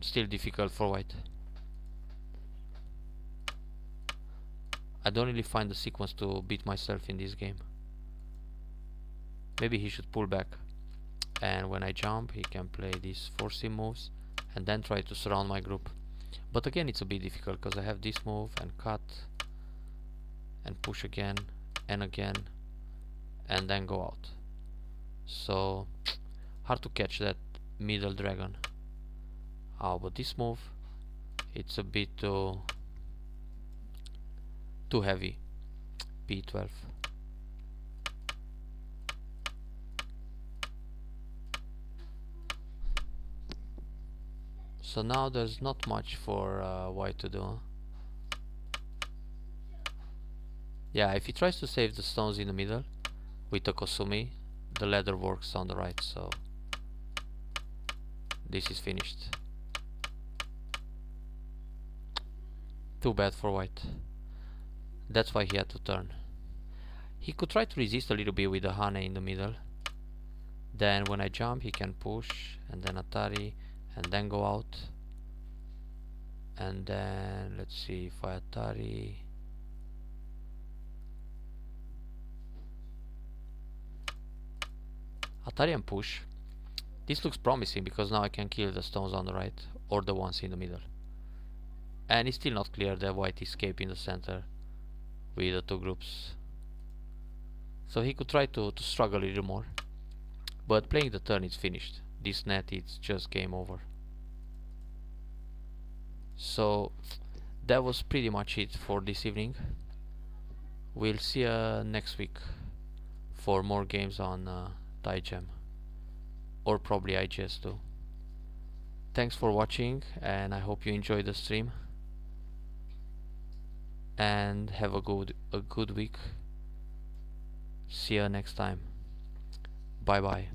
Still difficult for white. I don't really find the sequence to beat myself in this game. Maybe he should pull back, and when I jump he can play these forcing moves and then try to surround my group. But again, it's a bit difficult because I have this move and cut and push again and again and then go out. So hard to catch that middle dragon. Oh, but this move, it's a bit too heavy. B12. So now there's not much for white to do. Yeah, if he tries to save the stones in the middle with the Kosumi, the ladder works on the right, so this is finished. Too bad for white. That's why he had to turn. He could try to resist a little bit with the Hane in the middle. Then when I jump he can push, and then Atari, and then go out. And then let's see if I Atari. Atari and push. This looks promising because now I can kill the stones on the right or the ones in the middle. And it's still not clear that white escape in the center with the two groups. So he could try to struggle a little more. But playing the turn is finished. This net, it's just game over. So that was pretty much it for this evening. We'll see you next week for more games on Tygem, or probably IGS too. Thanks for watching, and I hope you enjoyed the stream. And have a good week. See you next time. Bye bye.